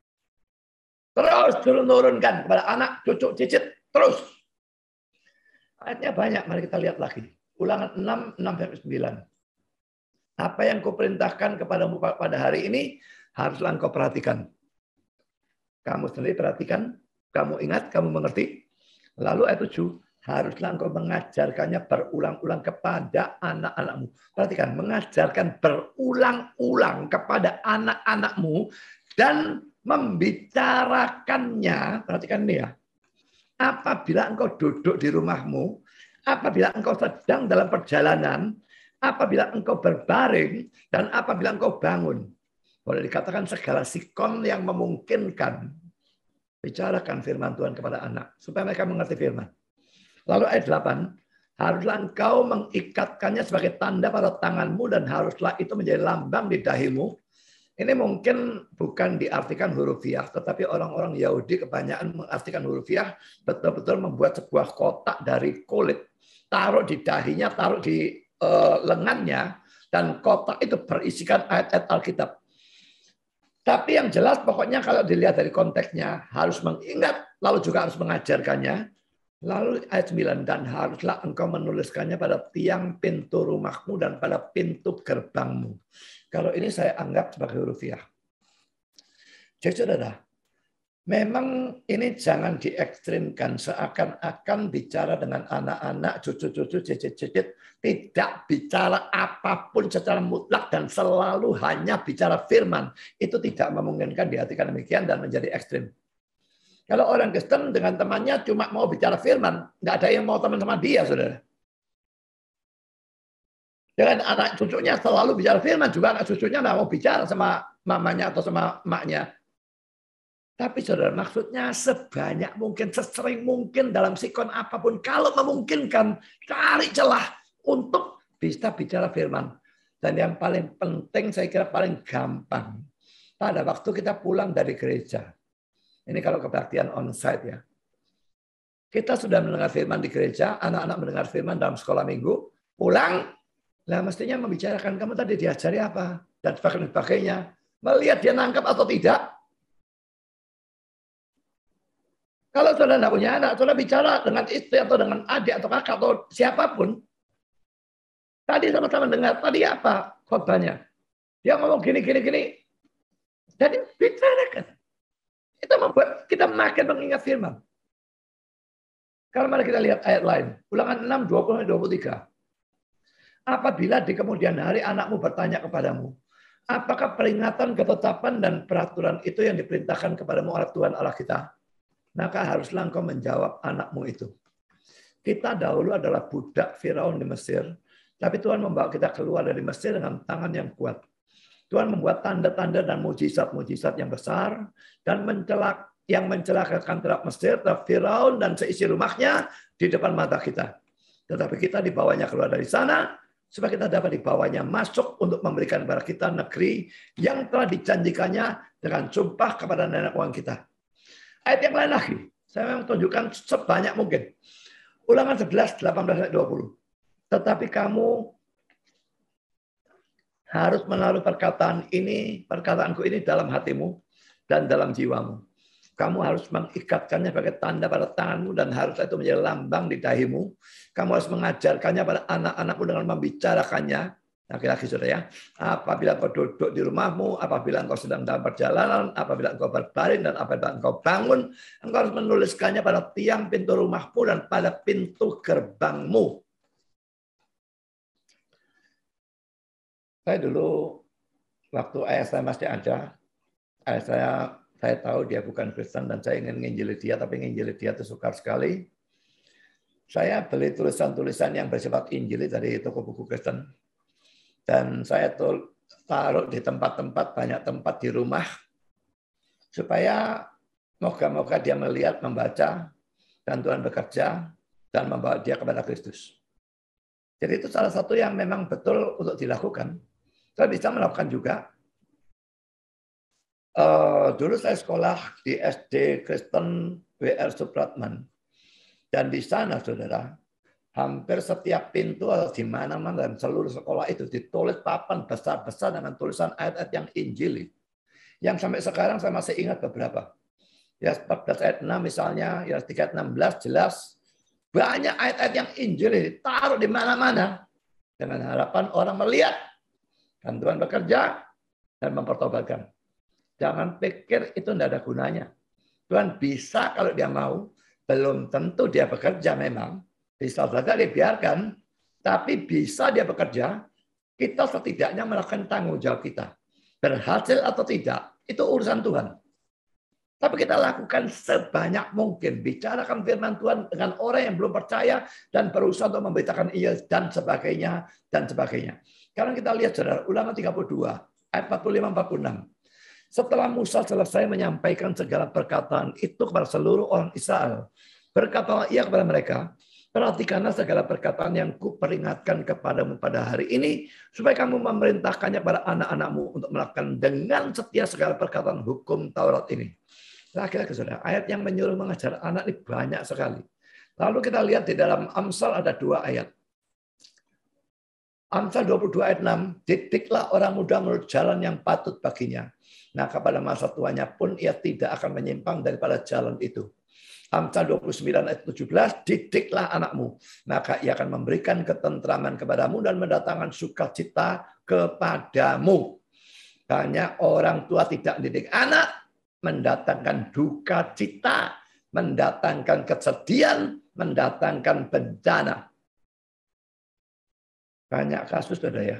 Terus turun-turunkan kepada anak, cucu, cicit, terus. Ayatnya banyak, mari kita lihat lagi. Ulangan 6, 6-9. Apa yang kuperintahkan kepadamu pada hari ini, haruslah engkau perhatikan. Kamu sendiri perhatikan, kamu ingat, kamu mengerti. Lalu ayat 7, haruslah engkau mengajarkannya berulang-ulang kepada anak-anakmu. Perhatikan, mengajarkan berulang-ulang kepada anak-anakmu dan membicarakannya. Perhatikan ini ya. Apabila engkau duduk di rumahmu, apabila engkau sedang dalam perjalanan, apabila engkau berbaring, dan apabila engkau bangun. Boleh dikatakan segala sikon yang memungkinkan. Bicarakan firman Tuhan kepada anak, supaya mereka mengerti firman. Lalu ayat 8, haruslah engkau mengikatkannya sebagai tanda pada tanganmu, dan haruslah itu menjadi lambang di dahimu. Ini mungkin bukan diartikan hurufiah, tetapi orang-orang Yahudi kebanyakan mengartikan hurufiah, betul-betul membuat sebuah kotak dari kulit, taruh di dahinya, taruh di lengannya, dan kotak itu berisikan ayat-ayat Alkitab. Tapi yang jelas pokoknya kalau dilihat dari konteksnya, harus mengingat, lalu juga harus mengajarkannya. Lalu ayat 9, dan haruslah engkau menuliskannya pada tiang pintu rumahmu dan pada pintu gerbangmu. Kalau ini saya anggap sebagai hurufiah. Jadi saudara, memang ini jangan diekstrimkan seakan-akan bicara dengan anak-anak, cucu-cucu, cicit-cicit, tidak bicara apapun secara mutlak dan selalu hanya bicara firman. Itu tidak memungkinkan diartikan demikian dan menjadi ekstrim. Kalau orang Kristen dengan temannya cuma mau bicara firman, nggak ada yang mau teman sama dia, saudara. Dengan anak cucunya selalu bicara firman, juga anak cucunya nggak mau bicara sama mamanya atau sama emaknya. Tapi saudara, maksudnya sebanyak mungkin, sesering mungkin dalam sikon apapun, kalau memungkinkan, cari celah untuk bisa bicara firman. Dan yang paling penting, saya kira paling gampang, pada waktu kita pulang dari gereja. Ini kalau kebaktian onsite ya. Kita sudah mendengar firman di gereja, anak-anak mendengar firman dalam sekolah minggu, pulang, lah mestinya membicarakan kamu tadi diajari apa dan sebagainya. Melihat dia nangkap atau tidak. Kalau saudara tidak punya anak, saudara bicara dengan istri atau dengan adik atau kakak atau siapapun. Tadi sama-sama dengar, tadi apa khotbahnya? Dia ngomong gini. Jadi bicarakan. Itu membuat kita makin mengingat firman. Kalau mari kita lihat ayat lain. Ulangan 6, 20-23. Apabila di kemudian hari anakmu bertanya kepadamu, apakah peringatan, ketetapan, dan peraturan itu yang diperintahkan kepadamu oleh Tuhan Allah kita? Maka haruslah engkau menjawab anakmu itu. Kita dahulu adalah budak Firaun di Mesir, tapi Tuhan membawa kita keluar dari Mesir dengan tangan yang kuat. Tuhan membuat tanda-tanda dan mujizat-mujizat yang besar dan mencelakakan terhadap Mesir, terhadap Firaun dan seisi rumahnya di depan mata kita. Tetapi kita dibawanya keluar dari sana, supaya kita dapat dibawanya masuk untuk memberikan kepada kita negeri yang telah dijanjikannya dengan sumpah kepada nenek moyang kita. Ayat yang lain lagi, saya memang tunjukkan sebanyak mungkin. Ulangan 11, 18, 20. Tetapi kamu harus menaruh perkataanku ini dalam hatimu dan dalam jiwamu. Kamu harus mengikatkannya sebagai tanda pada tanganmu dan harus itu menjadi lambang di dahimu. Kamu harus mengajarkannya pada anak-anakmu dengan membicarakannya. Laki-laki saudara ya. Apabila engkau duduk di rumahmu, apabila engkau sedang dalam perjalanan, apabila engkau berbaring dan apabila engkau bangun, engkau harus menuliskannya pada tiang pintu rumahmu dan pada pintu gerbangmu. Saya dulu waktu ayah saya masih ada, ayah saya tahu dia bukan Kristen dan saya ingin nginjili dia, tapi nginjili dia itu sukar sekali. Saya beli tulisan-tulisan yang bersifat Injili dari toko buku Kristen. Dan saya taruh di tempat-tempat, banyak tempat di rumah, supaya moga-moga dia melihat, membaca, dan Tuhan bekerja, dan membawa dia kepada Kristus. Jadi itu salah satu yang memang betul untuk dilakukan. Saya bisa melakukan juga. Dulu saya sekolah di SD Kristen W.R. Supratman. Dan di sana, saudara, hampir setiap pintu atau di mana-mana dan seluruh sekolah itu ditulis papan besar-besar dengan tulisan ayat-ayat yang Injili. Yang sampai sekarang saya masih ingat beberapa. Ya 14 ayat 6 misalnya, ya 3 ayat 16 jelas. Banyak ayat-ayat yang Injili ditaruh di mana-mana. Dengan harapan orang melihat. Dan Tuhan bekerja dan mempertobatkan. Jangan pikir itu tidak ada gunanya. Tuhan bisa kalau dia mau. Belum tentu dia bekerja memang. Bisa saja dibiarkan. Tapi bisa dia bekerja. Kita setidaknya melakukan tanggung jawab kita. Berhasil atau tidak, itu urusan Tuhan. Tapi kita lakukan sebanyak mungkin. Bicarakan firman Tuhan dengan orang yang belum percaya. Dan berusaha untuk memberitakan iya dan sebagainya. Dan sebagainya. Sekarang kita lihat saudara, Ulangan 32, ayat 45-46. Setelah Musa selesai menyampaikan segala perkataan itu kepada seluruh orang Israel, berkatalah ia kepada mereka, perhatikanlah segala perkataan yang kuperingatkan kepadamu pada hari ini, supaya kamu memerintahkannya kepada anak-anakmu untuk melakukan dengan setia segala perkataan hukum Taurat ini. Laki-laki saudara, ayat yang menyuruh mengajar anak ini banyak sekali. Lalu kita lihat di dalam Amsal ada 2 ayat. Amsal 22 ayat 6, didiklah orang muda menurut jalan yang patut baginya. Nah, pada masa tuanya pun ia tidak akan menyimpang daripada jalan itu. Amsal 29 ayat 17, didiklah anakmu, maka ia akan memberikan ketentraman kepadamu dan mendatangkan sukacita kepadamu. Banyak orang tua tidak mendidik anak, mendatangkan duka cita, mendatangkan kesedihan, mendatangkan bencana. Banyak kasus saudara ya.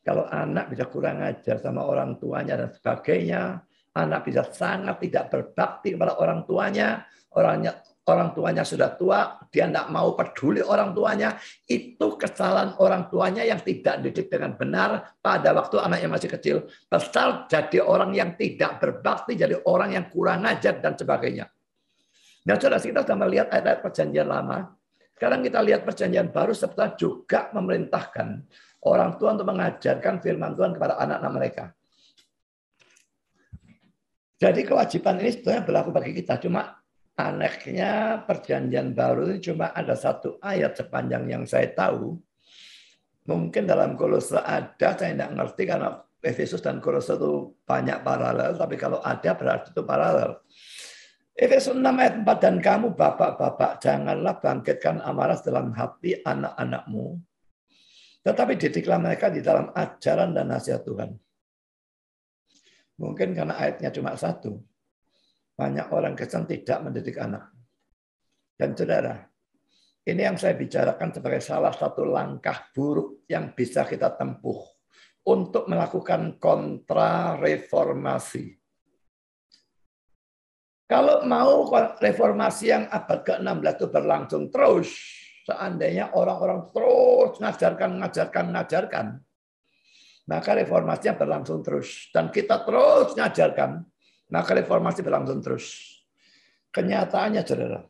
Kalau anak bisa kurang ajar sama orang tuanya dan sebagainya, anak bisa sangat tidak berbakti kepada orang tuanya, orang tuanya sudah tua, dia tidak mau peduli orang tuanya, itu kesalahan orang tuanya yang tidak didik dengan benar pada waktu anaknya masih kecil. Besar jadi orang yang tidak berbakti, jadi orang yang kurang ajar dan sebagainya. Nah, saudara kita sudah melihat ayat-ayat perjanjian lama. Sekarang kita lihat perjanjian baru serta juga memerintahkan orang tua untuk mengajarkan firman Tuhan kepada anak-anak mereka. Jadi kewajiban ini sebenarnya berlaku bagi kita. Cuma anehnya perjanjian baru ini cuma ada 1 ayat sepanjang yang saya tahu. Mungkin dalam Kolose ada, saya tidak ngerti karena Efesus dan Kolose itu banyak paralel. Tapi kalau ada berarti itu paralel. Efesus 6 ayat 4, dan kamu bapak-bapak janganlah bangkitkan amarah dalam hati anak-anakmu, tetapi didiklah mereka di dalam ajaran dan nasihat Tuhan. Mungkin karena ayatnya cuma satu, banyak orang Kristen tidak mendidik anak. Dan saudara, ini yang saya bicarakan sebagai salah satu langkah buruk yang bisa kita tempuh untuk melakukan kontra-reformasi. Kalau mau reformasi yang abad ke-16 itu berlangsung terus, seandainya orang-orang terus ngajarkan, maka reformasinya berlangsung terus. Dan kita terus ngajarkan, maka reformasi berlangsung terus. Kenyataannya, saudara,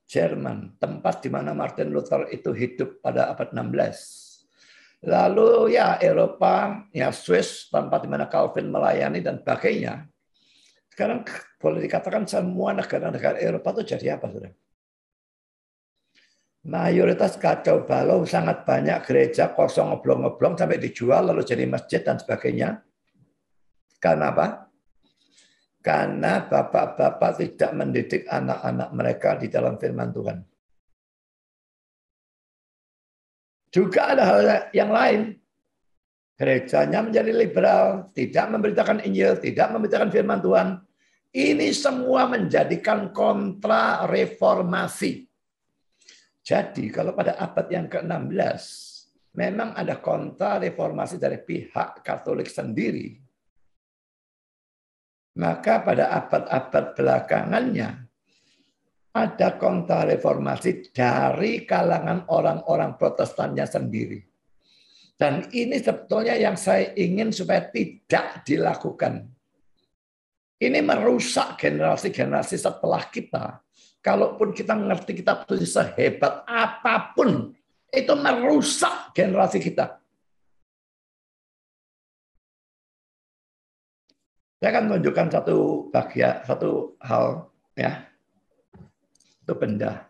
Jerman, tempat di mana Martin Luther itu hidup pada abad 16. Lalu ya Eropa, ya Swiss, tempat di mana Calvin melayani dan sebagainya. Sekarang boleh dikatakan semua negara-negara Eropa itu jadi apa, saudara? Mayoritas kacau balau, sangat banyak gereja kosong oblong-oblong sampai dijual lalu jadi masjid dan sebagainya. Karena apa? Karena bapak-bapak tidak mendidik anak-anak mereka di dalam firman Tuhan. Juga ada hal yang lain. Gerejanya menjadi liberal, tidak memberitakan Injil, tidak memberitakan firman Tuhan. Ini semua menjadikan kontra-reformasi. Jadi kalau pada abad yang ke-16, memang ada kontra-reformasi dari pihak Katolik sendiri. Maka pada abad-abad belakangannya, ada kontra-reformasi dari kalangan orang-orang Protestannya sendiri. Dan ini sebetulnya yang saya ingin supaya tidak dilakukan. Ini merusak generasi-generasi setelah kita. Kalaupun kita mengerti kitab suci sehebat apapun, itu merusak generasi kita. Saya akan menunjukkan satu hal, ya, itu benda.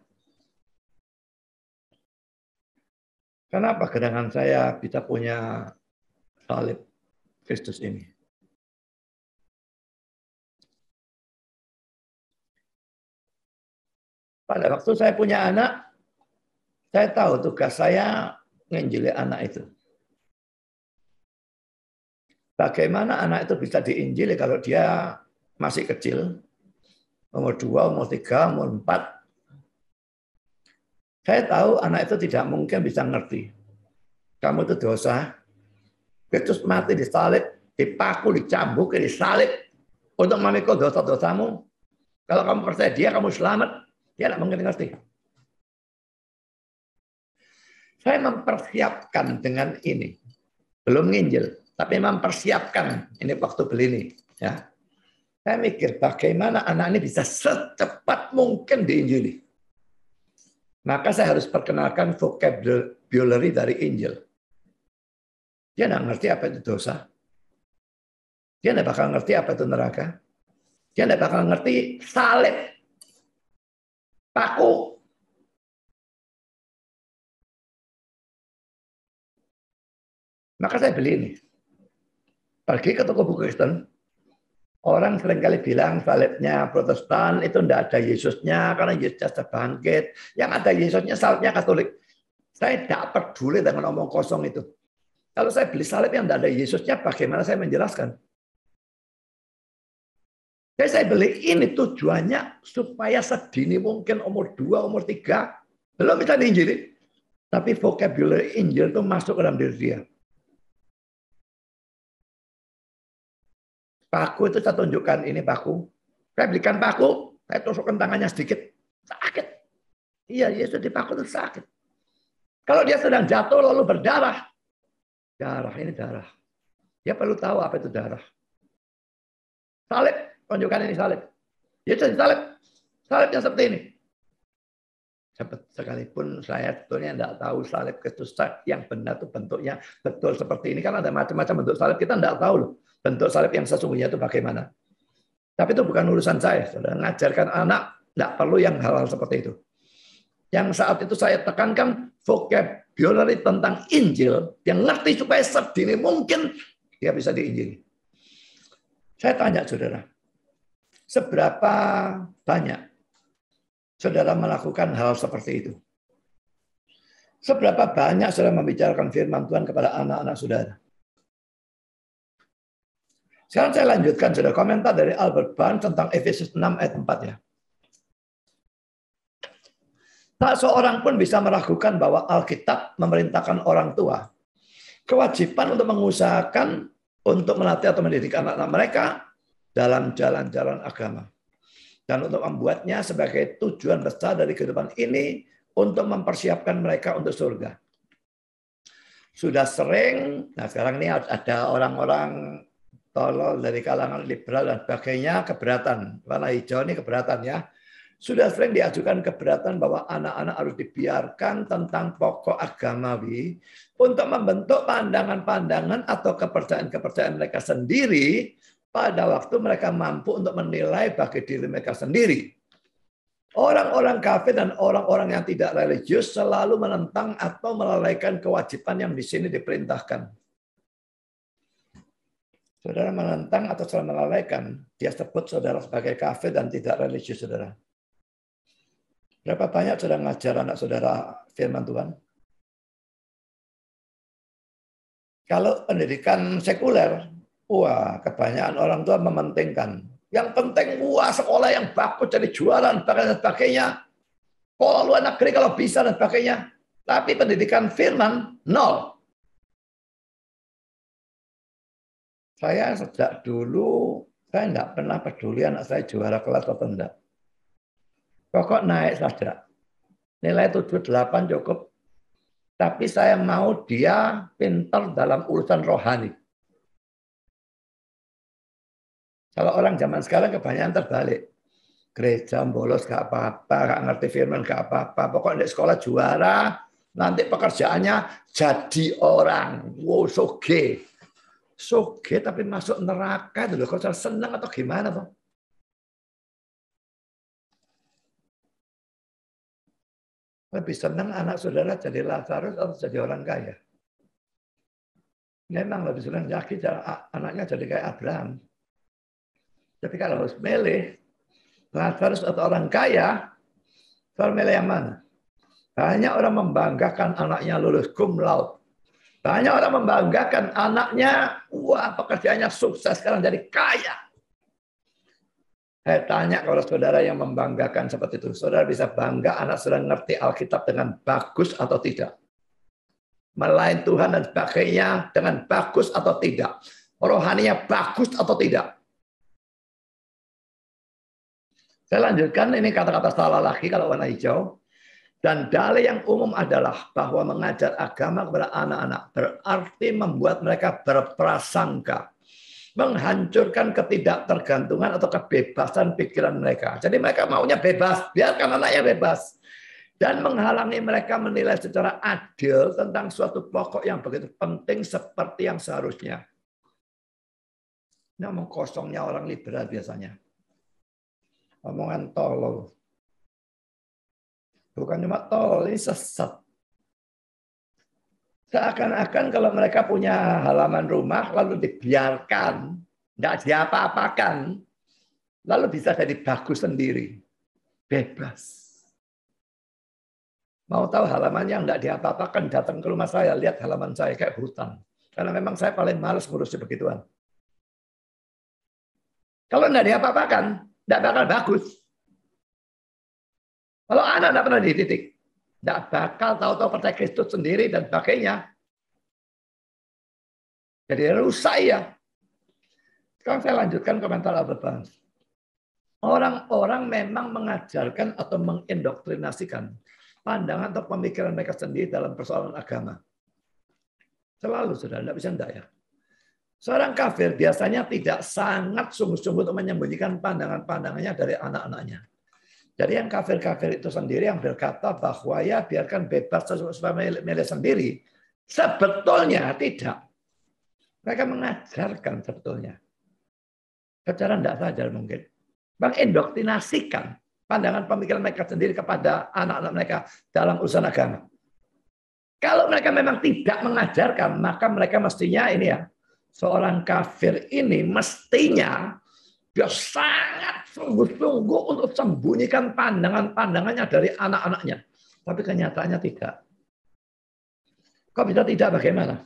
Kenapa gedangan saya bisa punya salib Kristus ini? Pada waktu saya punya anak, saya tahu tugas saya nginjili anak itu. Bagaimana anak itu bisa diinjili kalau dia masih kecil, umur 2, umur 3, umur 4. Saya tahu anak itu tidak mungkin bisa ngerti. Kamu itu dosa, Kristus mati disalib, dipaku, dicambuk, disalib untuk memikul dosa-dosamu. Kalau kamu percaya dia, kamu selamat. Dia tidak mungkin ngerti. Saya mempersiapkan dengan ini. Belum nginjil, tapi mempersiapkan ini waktu beli ini. Ya. Saya mikir bagaimana anak ini bisa secepat mungkin diinjili. Maka saya harus perkenalkan vocabulary dari Injil. Dia tidak ngerti apa itu dosa. Dia tidak bakal ngerti apa itu neraka. Dia tidak bakal ngerti salib. Paku. Maka saya beli ini. Pergi ke toko buku Kristen. Orang seringkali bilang salibnya Protestan itu tidak ada Yesusnya karena Yesus sudah bangkit. Yang ada Yesusnya salibnya Katolik. Saya tidak peduli dengan omong kosong itu. Kalau saya beli salib yang tidak ada Yesusnya, bagaimana saya menjelaskan? Jadi saya beli ini tujuannya supaya sedini mungkin umur 2, umur 3 belum bisa diinjili. Tapi vocabulary Injil itu masuk ke dalam diri dia. Paku itu saya tunjukkan, ini paku. Saya belikan paku, saya tusukkan tangannya sedikit. Sakit. Iya, Yesus di paku itu sakit. Kalau dia sedang jatuh lalu berdarah. Darah, ini darah. Dia perlu tahu apa itu darah. Salib, tunjukkan ini salib. Yesus salib. Salibnya seperti ini. Sekalipun saya sebetulnya tidak tahu salib Kristus yang benar itu bentuknya betul seperti ini. Kan ada macam-macam bentuk salib. Kita tidak tahu loh bentuk salib yang sesungguhnya itu bagaimana. Tapi itu bukan urusan saya. Saudara mengajarkan anak tidak perlu yang hal-hal seperti itu. Yang saat itu saya tekankan vocabulary tentang Injil. Yang ngerti supaya sedini mungkin dia bisa diinjili. Saya tanya saudara. Seberapa banyak saudara melakukan hal seperti itu? Seberapa banyak saudara membicarakan firman Tuhan kepada anak-anak saudara? Sekarang saya lanjutkan, saudara, komentar dari Albert Barnes tentang Efesus 6 ayat 4 ya. Tak seorang pun bisa meragukan bahwa Alkitab memerintahkan orang tua kewajiban untuk mengusahakan untuk melatih atau mendidik anak-anak mereka dalam jalan-jalan agama. Dan untuk membuatnya sebagai tujuan besar dari kehidupan ini untuk mempersiapkan mereka untuk surga. Sudah sering, nah sekarang ini ada orang-orang tolol dari kalangan liberal dan sebagainya keberatan. Warna hijau ini keberatan ya. Sudah sering diajukan keberatan bahwa anak-anak harus dibiarkan tentang pokok agamawi untuk membentuk pandangan-pandangan atau kepercayaan-kepercayaan mereka sendiri pada waktu mereka mampu untuk menilai bagi diri mereka sendiri. Orang-orang kafir dan orang-orang yang tidak religius selalu menentang atau melalaikan kewajiban yang di sini diperintahkan. Saudara menentang atau saudara melalaikan, dia sebut saudara sebagai kafir dan tidak religius, saudara. Berapa banyak saudara ngajar anak saudara firman Tuhan? Kalau pendidikan sekuler, wah kebanyakan orang tua mementingkan. Yang penting wah sekolah yang bagus jadi juara dan sebagainya. Sekolah luar negeri kalau bisa dan sebagainya. Tapi pendidikan firman nol. Saya sejak dulu saya tidak pernah peduli anak saya juara kelas atau tidak. Pokok naik saja. Nilai 7,8 cukup. Tapi saya mau dia pintar dalam urusan rohani. Kalau orang zaman sekarang kebanyakan terbalik. Gereja bolos gak apa-apa, gak ngerti firman gak apa-apa. Pokoknya di sekolah juara, nanti pekerjaannya jadi orang. Wow, soge. Soge tapi masuk neraka itu loh. Kau senang atau gimana, Bang? Lebih senang anak saudara jadi Lazarus atau jadi orang kaya? Memang lebih senang anaknya jadi kayak Abraham. Tapi kalau harus milih Lazarus atau orang kaya, soal milih yang mana? Banyak orang membanggakan anaknya lulus cum laude. Banyak orang membanggakan anaknya, wah pekerjaannya sukses sekarang jadi kaya. Saya tanya kalau saudara yang membanggakan seperti itu, saudara bisa bangga anak saudara ngerti Alkitab dengan bagus atau tidak? Melayani Tuhan dan sebagainya dengan bagus atau tidak? Rohaninya bagus atau tidak? Saya lanjutkan, ini kata-kata salah lagi kalau warna hijau. Dan dalil yang umum adalah bahwa mengajar agama kepada anak-anak berarti membuat mereka berprasangka. Menghancurkan ketidaktergantungan atau kebebasan pikiran mereka. Jadi mereka maunya bebas, biarkan anaknya bebas. Dan menghalangi mereka menilai secara adil tentang suatu pokok yang begitu penting seperti yang seharusnya. Ini omong kosongnya orang liberal biasanya. Omongan tolol. Bukan cuma tolol, ini sesat. Seakan-akan kalau mereka punya halaman rumah, lalu dibiarkan, tidak diapa-apakan, lalu bisa jadi bagus sendiri. Bebas. Mau tahu halaman yang tidak diapa-apakan, datang ke rumah saya, lihat halaman saya kayak hutan. Karena memang saya paling malas ngurusi begituan. Kalau tidak diapa-apakan, tidak bakal bagus. Kalau anak tidak pernah dididik, tidak bakal tahu-tahu percaya Kristus sendiri dan sebagainya. Jadi rusak ya. Sekarang saya lanjutkan komentar Albert Barnes. Orang-orang memang mengajarkan atau mengindoktrinasikan pandangan atau pemikiran mereka sendiri dalam persoalan agama. Selalu, saudara, tidak bisa tidak ya. Seorang kafir biasanya tidak sangat sungguh-sungguh untuk menyembunyikan pandangan-pandangannya dari anak-anaknya. Jadi yang kafir-kafir itu sendiri yang berkata bahwa ya biarkan bebas supaya milih sendiri. Sebetulnya tidak. Mereka mengajarkan sebetulnya. Secara tidak sadar mungkin. Mengindoktrinasikan pandangan pemikiran mereka sendiri kepada anak-anak mereka dalam urusan agama. Kalau mereka memang tidak mengajarkan, maka mereka mestinya ini ya, seorang kafir ini mestinya Dia sangat sungguh-sungguh untuk sembunyikan pandangan-pandangannya dari anak-anaknya. Tapi kenyataannya tidak. Kok bisa tidak, bagaimana?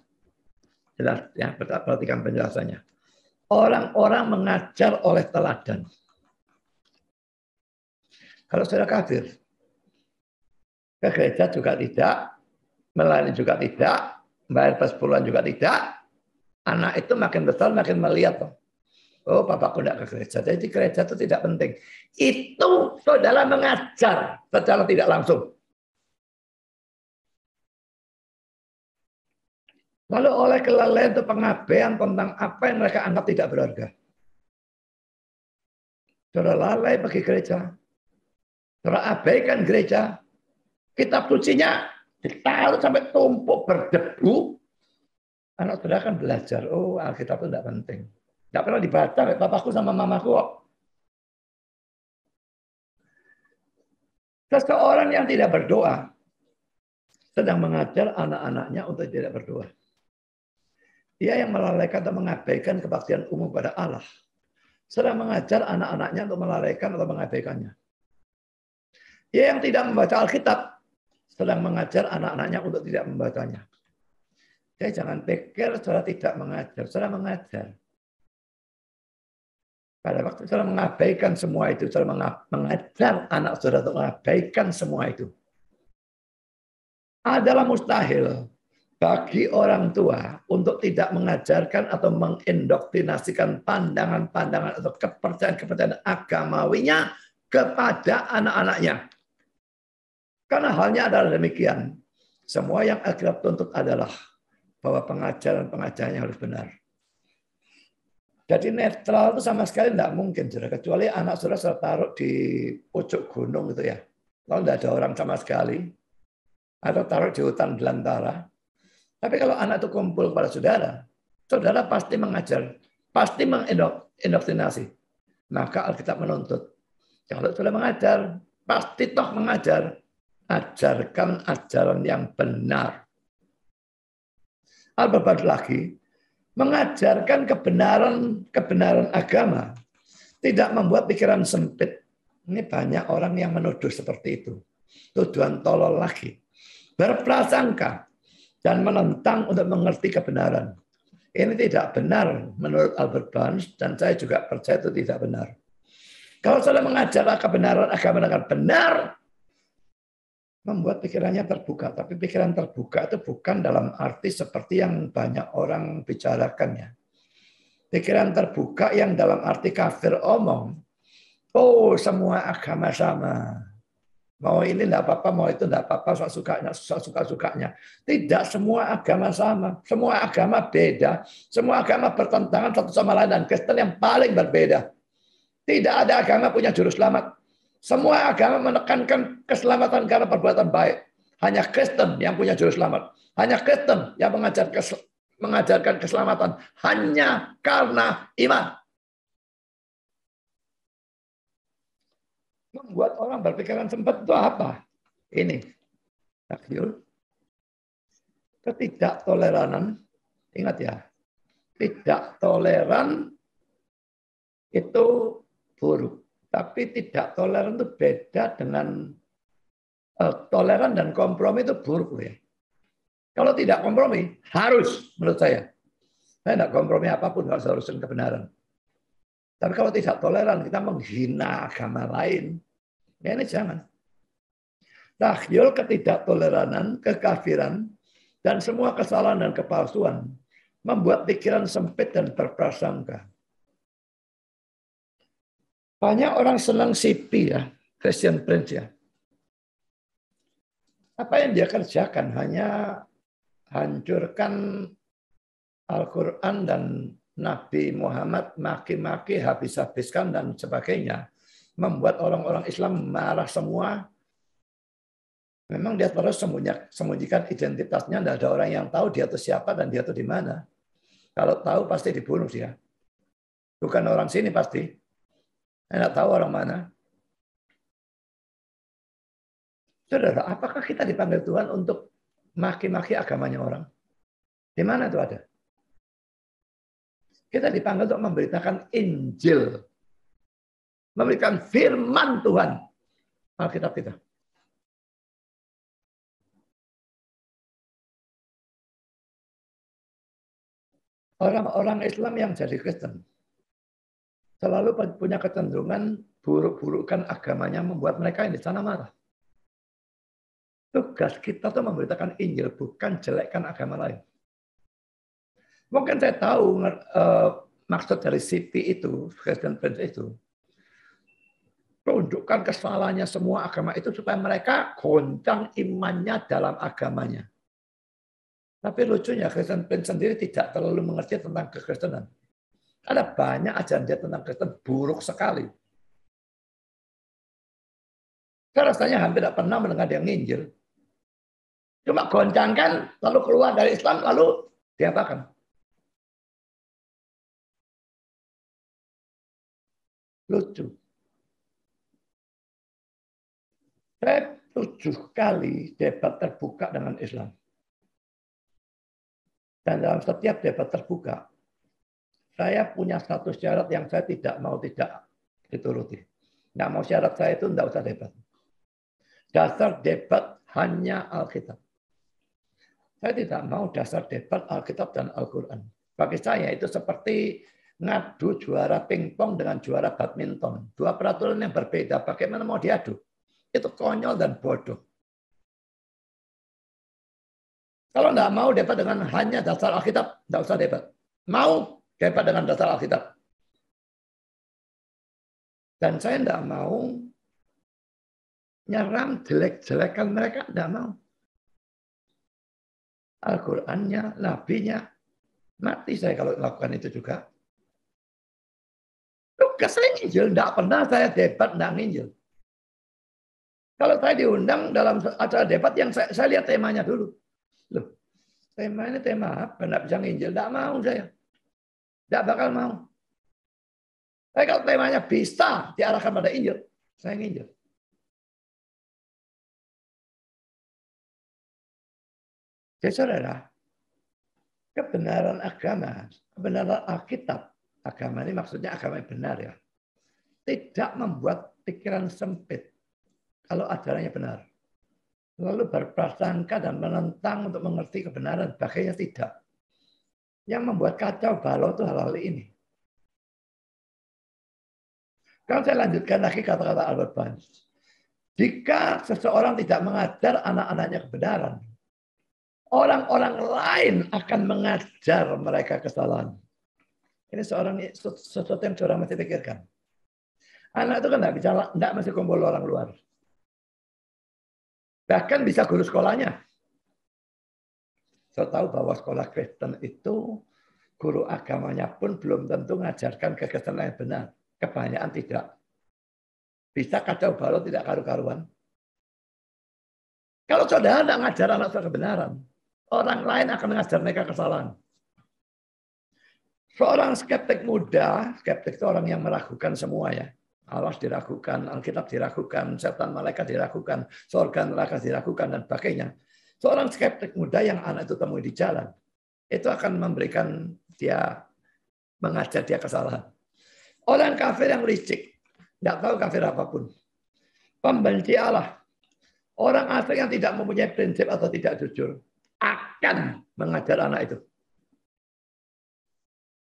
Jelas ya, perhatikan penjelasannya. Orang-orang mengajar oleh teladan. Kalau sudah kafir, ke gereja juga tidak, melayani juga tidak, bayar persepuluhan juga tidak. Anak itu makin besar makin melihat, oh bapakku tidak ke gereja, jadi gereja itu tidak penting. Itu saudara mengajar secara tidak langsung. Lalu oleh kelalaian itu pengabaian tentang apa yang mereka anggap tidak berharga. Saudara lalai pergi gereja, saudara abaikan gereja, kitab sucinya ditaruh sampai tumpuk berdebu. Anak saudara kan belajar, oh Alkitab itu tidak penting. Tidak pernah dibaca, bapakku sama mamaku kok. Seseorang yang tidak berdoa sedang mengajar anak-anaknya untuk tidak berdoa. Dia yang melalaikan atau mengabaikan kebaktian umum pada Allah sedang mengajar anak-anaknya untuk melalaikan atau mengabaikannya. Dia yang tidak membaca Alkitab sedang mengajar anak-anaknya untuk tidak membacanya. Jadi jangan pikir saudara tidak mengajar, saudara mengajar. Pada waktu saudara mengabaikan semua itu, saudara mengajar anak saudara untuk mengabaikan semua itu. Adalah mustahil bagi orang tua untuk tidak mengajarkan atau mengindoktrinasikan pandangan-pandangan atau kepercayaan-kepercayaan agamawinya kepada anak-anaknya. Karena halnya adalah demikian. Semua yang Alkitab tuntut adalah bahwa pengajaran-pengajarannya harus benar. Jadi netral itu sama sekali tidak mungkin, kecuali anak saudara taruh di pucuk gunung gitu ya. Lalu tidak ada orang sama sekali. Atau taruh di hutan belantara. Tapi kalau anak itu kumpul pada saudara, saudara pasti mengajar, pasti mengindoktrinasi. Maka Alkitab menuntut. Kalau saudara mengajar, pasti toh mengajar. Ajarkan ajaran yang benar. Berbalik lagi, mengajarkan kebenaran agama tidak membuat pikiran sempit. Ini banyak orang yang menuduh seperti itu. Tuduhan tolol lagi. Berprasangka dan menentang untuk mengerti kebenaran. Ini tidak benar menurut Albert Barnes dan saya juga percaya itu tidak benar. Kalau saudara mengajar kebenaran agama dengan benar, membuat pikirannya terbuka. Tapi pikiran terbuka itu bukan dalam arti seperti yang banyak orang bicarakannya. Pikiran terbuka yang dalam arti kafir omong. Oh, semua agama sama. Mau ini tidak apa-apa, mau itu tidak apa-apa, suka-sukanya. Tidak semua agama sama. Semua agama beda. Semua agama bertentangan satu sama lain. Dan Kristen yang paling berbeda. Tidak ada agama punya juru selamat. Semua agama menekankan keselamatan karena perbuatan baik. Hanya Kristen yang punya juru selamat. Hanya Kristen yang mengajarkan keselamatan hanya karena iman. Membuat orang berpikiran sempit itu apa? Ini. Takyul. Ketidaktoleranan. Ingat ya. Tidak toleran itu buruk. Tapi tidak toleran itu beda dengan toleran dan kompromi itu buruk ya. Kalau tidak kompromi, harus menurut saya. Saya tidak kompromi apapun kalau saya urusan kebenaran. Tapi kalau tidak toleran, kita menghina agama lain. Ya ini jangan. Tahyul ketidaktoleranan, kekafiran, dan semua kesalahan dan kepalsuan membuat pikiran sempit dan berprasangka. Banyak orang senang CP ya, Christian Prince ya. Apa yang dia kerjakan hanya hancurkan Al-Quran dan Nabi Muhammad, maki-maki, habis-habiskan dan sebagainya. Membuat orang-orang Islam marah semua. Memang dia terus sembunyikan identitasnya, tidak ada orang yang tahu dia itu siapa dan dia itu di mana. Kalau tahu pasti dibunuh dia. Bukan orang sini pasti. Saya tidak tahu orang mana. Saudara, apakah kita dipanggil Tuhan untuk maki-maki agamanya orang? Di mana itu ada? Kita dipanggil untuk memberitakan Injil. memberikan firman Tuhan, Alkitab kita. Orang-orang Islam yang jadi Kristen selalu punya kecenderungan buruk-burukkan agamanya, membuat mereka yang di sana marah. Tugas kita tuh memberitakan Injil, bukan jelekkan agama lain. Mungkin saya tahu maksud dari CP itu, Christian Prince itu, tunjukkan kesalahannya semua agama itu supaya mereka goncang imannya dalam agamanya. Tapi lucunya Christian Prince sendiri tidak terlalu mengerti tentang kekristenan. Ada banyak ajaran dia tentang Kristen buruk sekali. Saya rasanya hampir tidak pernah mendengar dia nginjil. Cuma goncangkan, lalu keluar dari Islam, lalu diapakan? Lucu. Saya 7 kali debat terbuka dengan Islam. Dan dalam setiap debat terbuka, saya punya satu syarat yang saya tidak dituruti. Nggak mau syarat saya itu nggak usah debat. Dasar debat hanya Alkitab. Saya tidak mau dasar debat Alkitab dan Al-Quran. Bagi saya itu seperti ngadu juara pingpong dengan juara badminton. Dua peraturan yang berbeda, bagaimana mau diadu? Itu konyol dan bodoh. Kalau nggak mau debat dengan hanya dasar Alkitab, nggak usah debat. Mau debat dengan dasar Alkitab. Dan saya nggak mau nyeram jelek-jelekan mereka, nggak mau. Al-Qur'annya, nabinya, mati saya kalau melakukan itu juga. Tugas saya nginjil, nggak pernah saya debat, nggak nginjil. Kalau saya diundang dalam acara debat yang saya lihat temanya dulu. Loh, tema ini tema apa? Nggak bisa nginjil, nggak mau saya. Nggak bakal mau. Tapi kalau temanya bisa diarahkan pada Injil, saya nginjil. Jadi saudara, kebenaran agama, kebenaran Alkitab, agama ini maksudnya agama yang benar ya, tidak membuat pikiran sempit kalau ajarannya benar. Lalu berprasangka dan menentang untuk mengerti kebenaran, bagainya tidak. Yang membuat kacau balau itu hal-hal ini. Kalau saya lanjutkan lagi kata-kata Albert Barnes. Jika seseorang tidak mengajar anak-anaknya kebenaran, orang-orang lain akan mengajar mereka kesalahan. Ini sesuatu yang seorang mesti pikirkan. Anak itu kan tidak mesti kumpul orang luar. Bahkan bisa guru sekolahnya. Saya tahu bahwa sekolah Kristen itu guru agamanya pun belum tentu mengajarkan kekristenan yang benar. Kebanyakan tidak. Bisa kacau balau tidak karu-karuan. Kalau saudara tidak mengajar anak saudara kebenaran, orang lain akan mengajar mereka kesalahan. Seorang skeptik muda, skeptik itu orang yang meragukan semua ya. Allah diragukan, Alkitab diragukan, setan malaikat diragukan, surga neraka diragukan, dan sebagainya. Seorang skeptik muda yang anak itu temui di jalan, itu akan memberikan dia, mengajar dia kesalahan. Orang kafir yang licik, tidak tahu kafir apapun. Pembenci Allah, orang asing yang tidak mempunyai prinsip atau tidak jujur, akan mengajar anak itu.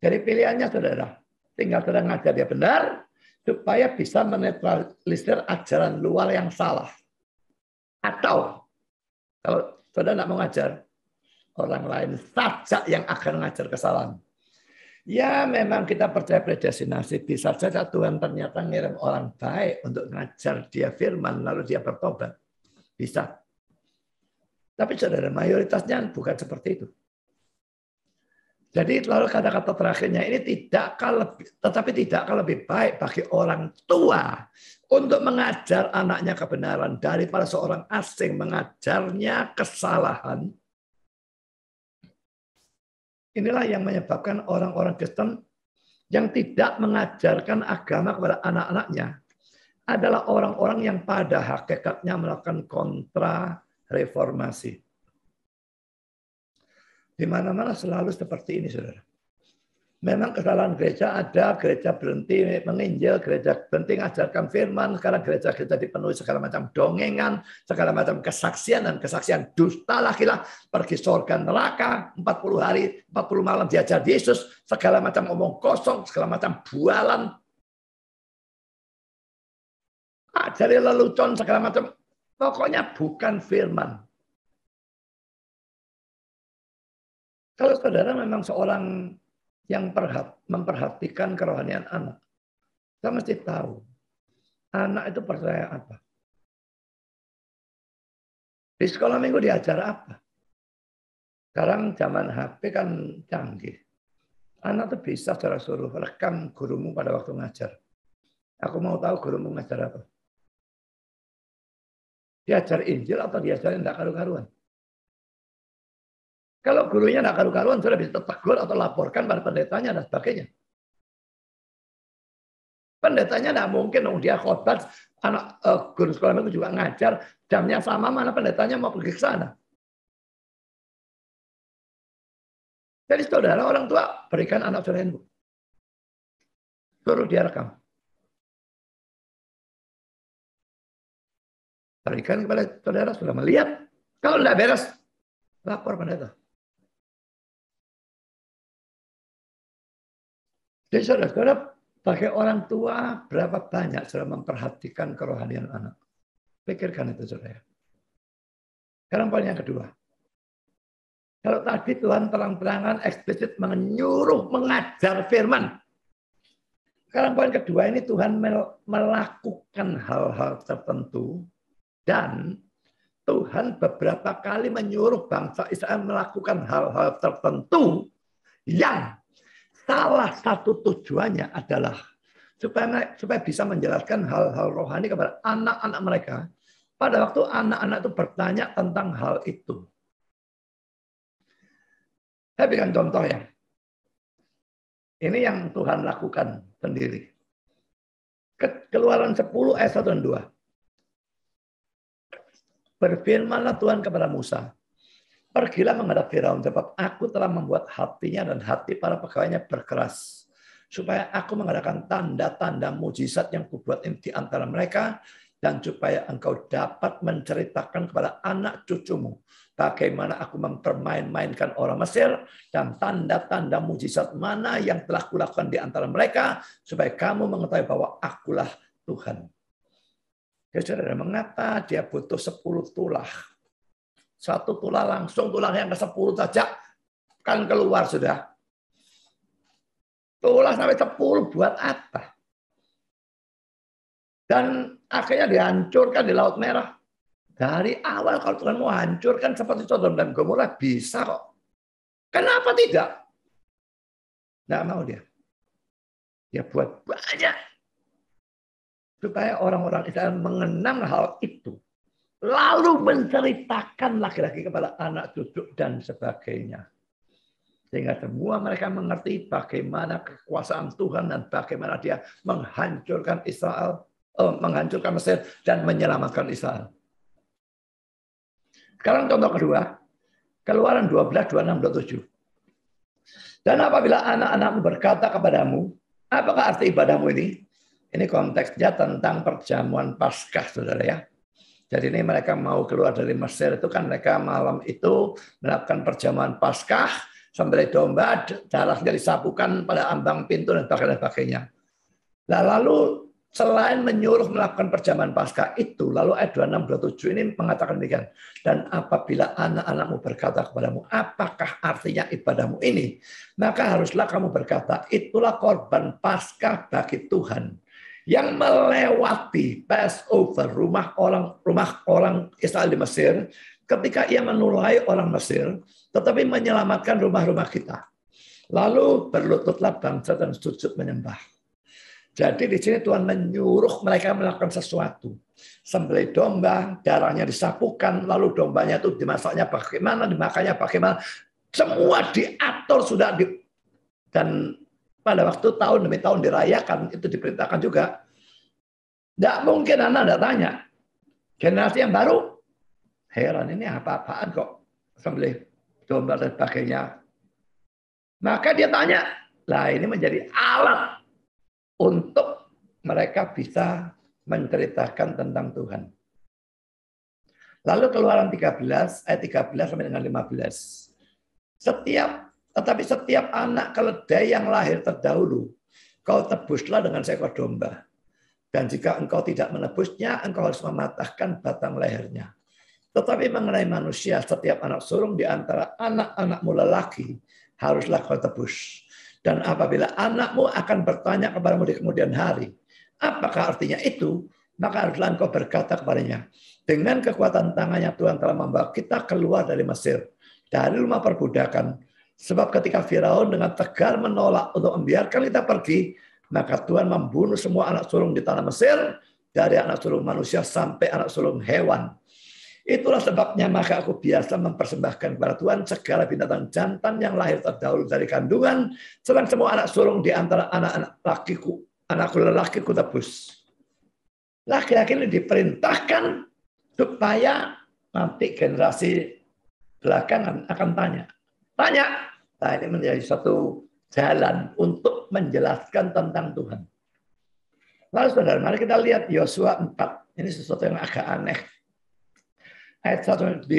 Jadi pilihannya saudara, tinggal saudara ngajar dia benar, supaya bisa menetralisir ajaran luar yang salah. Atau, kalau saudara tidak mau ngajar, orang lain saja yang akan mengajar kesalahan. Ya memang kita percaya predestinasi, bisa saja Tuhan ternyata ngirim orang baik untuk ngajar dia firman, lalu dia bertobat. Bisa. Tapi saudara, mayoritasnya bukan seperti itu. Jadi lalu kata-kata terakhirnya ini tetapi tidakkah lebih baik bagi orang tua untuk mengajar anaknya kebenaran daripada seorang asing mengajarnya kesalahan. Inilah yang menyebabkan orang-orang Kristen yang tidak mengajarkan agama kepada anak-anaknya adalah orang-orang yang pada hakikatnya melakukan kontra reformasi. Di mana-mana selalu seperti ini, saudara. Memang kesalahan gereja ada, gereja berhenti menginjil, gereja berhenti mengajarkan firman, sekarang gereja-gereja dipenuhi segala macam dongengan, segala macam kesaksian dan kesaksian dusta lakilah, pergi surga neraka, 40 hari, 40 malam diajar Yesus, segala macam omong kosong, segala macam bualan, ajari lelucon, segala macam. Pokoknya bukan firman. Kalau saudara memang seorang yang memperhatikan kerohanian anak, kita mesti tahu anak itu percaya apa. Di sekolah minggu diajar apa. Sekarang zaman HP kan canggih. Anak tuh bisa secara suruh rekam gurumu pada waktu ngajar. Aku mau tahu gurumu ngajar apa. Diajar Injil atau diajarin tidak karu-karuan. Kalau gurunya tidak karu-karuan, sudah bisa tegur atau laporkan pada pendetanya dan sebagainya. Pendetanya tidak mungkin, dia khotbah, anak guru sekolah minggu juga ngajar, jamnya sama, mana pendetanya mau pergi ke sana. Jadi saudara, orang tua berikan anak saudara handphone. Suruh dia rekam. Berikan kepada saudara, sudah melihat. Kalau tidak beres, lapor pendeta. Jadi saudara-saudara, bagi orang tua, berapa banyak sudah memperhatikan kerohanian anak. Pikirkan itu saudara. Sekarang poin yang kedua. Kalau tadi Tuhan terang-terangan eksplisit menyuruh mengajar firman. Sekarang poin kedua ini Tuhan melakukan hal-hal tertentu. Dan Tuhan beberapa kali menyuruh bangsa Israel melakukan hal-hal tertentu yang salah satu tujuannya adalah supaya bisa menjelaskan hal-hal rohani kepada anak-anak mereka pada waktu anak-anak itu bertanya tentang hal itu. Saya berikan contoh ya. Ini yang Tuhan lakukan sendiri. Keluaran 10 ayat 1 dan 2. Berfirmanlah Tuhan kepada Musa, pergilah menghadap Firaun, sebab aku telah membuat hatinya dan hati para pegawainya berkeras, supaya aku mengadakan tanda-tanda mujizat yang kubuat di antara mereka, dan supaya engkau dapat menceritakan kepada anak cucumu bagaimana aku mempermain-mainkan orang Mesir dan tanda-tanda mujizat mana yang telah kulakukan di antara mereka, supaya kamu mengetahui bahwa akulah Tuhan. Ya, saudara, mengapa dia butuh 10 tulah? Satu tulah langsung, tulah yang ke-10 saja kan keluar sudah. Tulah sampai 10 buat apa? Dan akhirnya dihancurkan di Laut Merah. Dari awal kalau Tuhan mau hancurkan seperti Sodom dan Gomora bisa kok. Kenapa tidak? Nggak mau dia. Dia buat banyak. Supaya orang-orang Israel mengenang hal itu. Lalu menceritakan lagi-lagi kepada anak cucu dan sebagainya. Sehingga semua mereka mengerti bagaimana kekuasaan Tuhan dan bagaimana dia menghancurkan Israel, menghancurkan Mesir dan menyelamatkan Israel. Sekarang contoh kedua, Keluaran 12, 26, 27. Dan apabila anak-anakmu berkata kepadamu, apakah arti ibadahmu ini? Ini konteksnya tentang perjamuan Paskah, saudara ya. Jadi ini mereka mau keluar dari Mesir itu kan mereka malam itu melakukan perjamuan Paskah, sembelih domba, darahnya disapukan pada ambang pintu dan sebagainya. Nah, lalu selain menyuruh melakukan perjamuan Paskah itu, lalu ayat 26-27 ini mengatakan demikian. Dan apabila anak-anakmu berkata kepadamu, apakah artinya ibadahmu ini? Maka haruslah kamu berkata, itulah korban Paskah bagi Tuhan yang melewati Passover rumah orang Israel di Mesir ketika ia menulai orang Mesir, tetapi menyelamatkan rumah-rumah kita. Lalu berlututlah bangsa dan sujud menyembah. Jadi di sini Tuhan menyuruh mereka melakukan sesuatu. Sembelih domba, darahnya disapukan, lalu dombanya itu dimasaknya bagaimana, dimakannya bagaimana. Semua diatur sudah dan pada waktu tahun demi tahun dirayakan, itu diperintahkan juga. Tidak mungkin anak tidak tanya. Generasi yang baru, heran ini apa-apaan kok. Sembelih domba dan sebagainya. Maka dia tanya, Nah, ini menjadi alat untuk mereka bisa menceritakan tentang Tuhan. Lalu Keluaran 13 ayat 13 sampai dengan 15. Tetapi setiap anak keledai yang lahir terdahulu kau tebuslah dengan seekor domba. Dan jika engkau tidak menebusnya, engkau harus mematahkan batang lehernya. Tetapi mengenai manusia, setiap anak sulung di antara anak-anakmu lelaki haruslah kau tebus. Dan apabila anakmu akan bertanya kepadamu di kemudian hari, apakah artinya itu? Maka haruslah engkau berkata kepadanya, dengan kekuatan tangannya Tuhan telah membawa kita keluar dari Mesir, dari rumah perbudakan. Sebab ketika Firaun dengan tegar menolak untuk membiarkan kita pergi, maka Tuhan membunuh semua anak sulung di tanah Mesir, dari anak sulung manusia sampai anak sulung hewan. Itulah sebabnya maka aku biasa mempersembahkan kepada Tuhan segala binatang jantan yang lahir terdahulu dari kandungan, sedang semua anak sulung di antara anak-anak lakiku, anakku lelaki ku tebus. Laki-laki ini diperintahkan supaya nanti generasi belakangan akan tanya. Nah, ini menjadi satu jalan untuk menjelaskan tentang Tuhan. Lalu saudara, mari kita lihat Yosua 4. Ini sesuatu yang agak aneh. Ayat 1-9,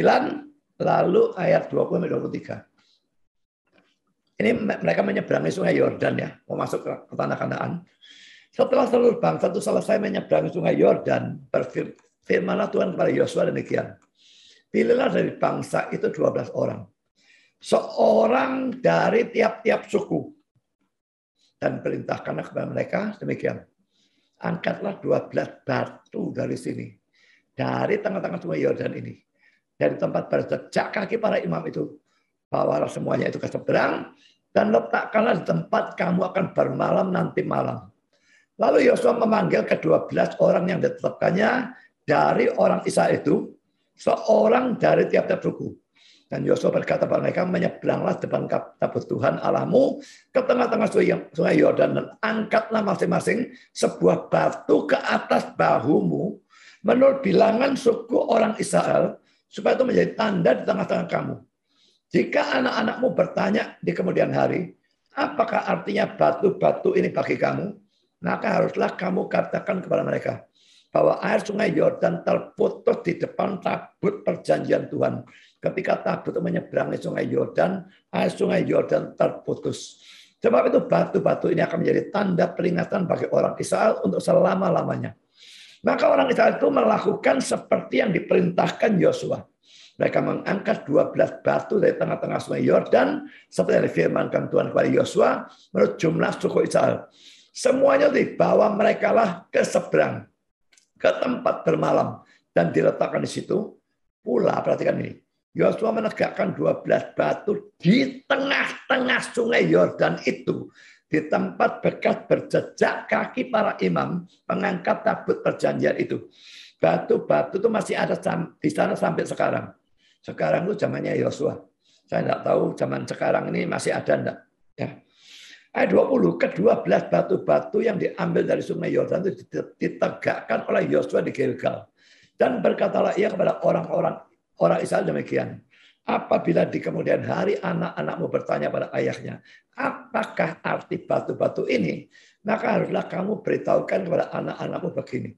lalu ayat 20-23. Ini mereka menyeberangi sungai Yordan ya, mau masuk ke tanah Kanaan. Setelah seluruh bangsa itu selesai menyeberangi sungai Yordan, berfirmanlah Tuhan kepada Yosua demikian. Pilihlah dari bangsa itu 12 orang. Seorang dari tiap-tiap suku. Dan perintahkanlah kepada mereka demikian. Angkatlah 12 batu dari sini. Dari tengah-tengah sungai Yordan ini. Dari tempat berjejak kaki para imam itu. Bawalah semuanya itu ke seberang. Dan letakkanlah di tempat kamu akan bermalam nanti malam. Lalu Yosua memanggil ke-12 orang yang ditetapkannya dari orang Israel itu. Seorang dari tiap-tiap suku. Dan Yosua berkata kepada mereka, menyeberanglah depan tabut Tuhan Allahmu ke tengah-tengah sungai Yordan dan angkatlah masing-masing sebuah batu ke atas bahumu menurut bilangan suku orang Israel, supaya itu menjadi tanda di tengah-tengah kamu. Jika anak-anakmu bertanya di kemudian hari, apakah artinya batu-batu ini bagi kamu? Maka haruslah kamu katakan kepada mereka bahwa air sungai Yordan terputus di depan tabut perjanjian Tuhan. Ketika tabut menyeberangi sungai Yordan, air sungai Yordan terputus. Sebab itu batu-batu ini akan menjadi tanda peringatan bagi orang Israel untuk selama-lamanya. Maka orang Israel itu melakukan seperti yang diperintahkan Yosua. Mereka mengangkat 12 batu dari tengah-tengah sungai Yordan, seperti yang difirmankan Tuhan kepada Yosua, menurut jumlah suku Israel. Semuanya dibawa mereka lah ke seberang, ke tempat bermalam, dan diletakkan di situ. Pula, perhatikan ini, Yosua menegakkan 12 batu di tengah-tengah sungai Yordan itu, di tempat bekas berjejak kaki para imam pengangkat tabut perjanjian itu. Batu-batu itu masih ada di sana sampai sekarang. Sekarang itu zamannya Yosua. Saya tidak tahu zaman sekarang ini masih ada enggak. Ya. Ayat 20, ke-12 batu-batu yang diambil dari sungai Yordan itu ditegakkan oleh Yosua di Gilgal. Dan berkatalah ia kepada orang Israel demikian. Apabila di kemudian hari anak-anakmu bertanya pada ayahnya, apakah arti batu-batu ini? Maka haruslah kamu beritahukan kepada anak-anakmu begini.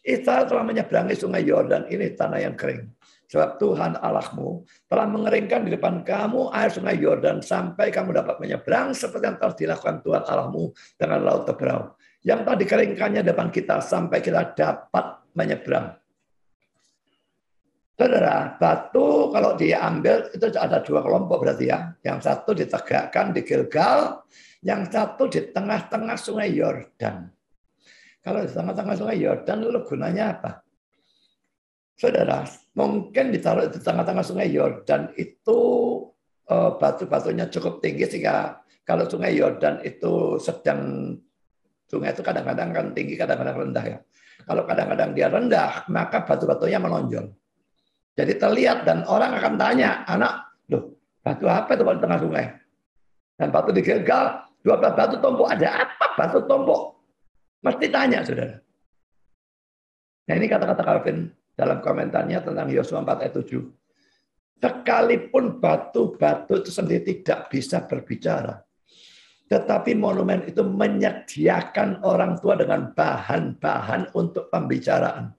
Israel telah menyeberangi sungai Yordan ini tanah yang kering. Sebab Tuhan Allahmu telah mengeringkan di depan kamu air sungai Yordan sampai kamu dapat menyeberang seperti yang telah dilakukan Tuhan Allahmu dengan laut Teberau. Yang telah dikeringkannya depan kita sampai kita dapat menyeberang. Saudara, batu kalau diambil itu ada dua kelompok berarti ya. Yang satu ditegakkan di Gilgal, yang satu di tengah-tengah sungai Yordan. Kalau di tengah-tengah sungai Yordan lalu gunanya apa? Saudara, mungkin ditaruh di tengah-tengah sungai Yordan itu batu-batunya cukup tinggi sehingga kalau sungai Yordan itu sedang, sungai itu kadang-kadang kan tinggi, kadang-kadang rendah ya. Kalau kadang-kadang dia rendah, maka batu-batunya menonjol. Jadi terlihat dan orang akan tanya, anak, loh, batu apa itu di tengah sungai? Dan batu di Gilgal, 12 batu tumpuk, ada apa batu tumpuk? Mesti tanya, saudara. Nah ini kata-kata Calvin dalam komentarnya tentang Yosua 4 ayat 7. Sekalipun batu-batu itu sendiri tidak bisa berbicara, Tetapi monumen itu menyediakan orang tua dengan bahan-bahan untuk pembicaraan.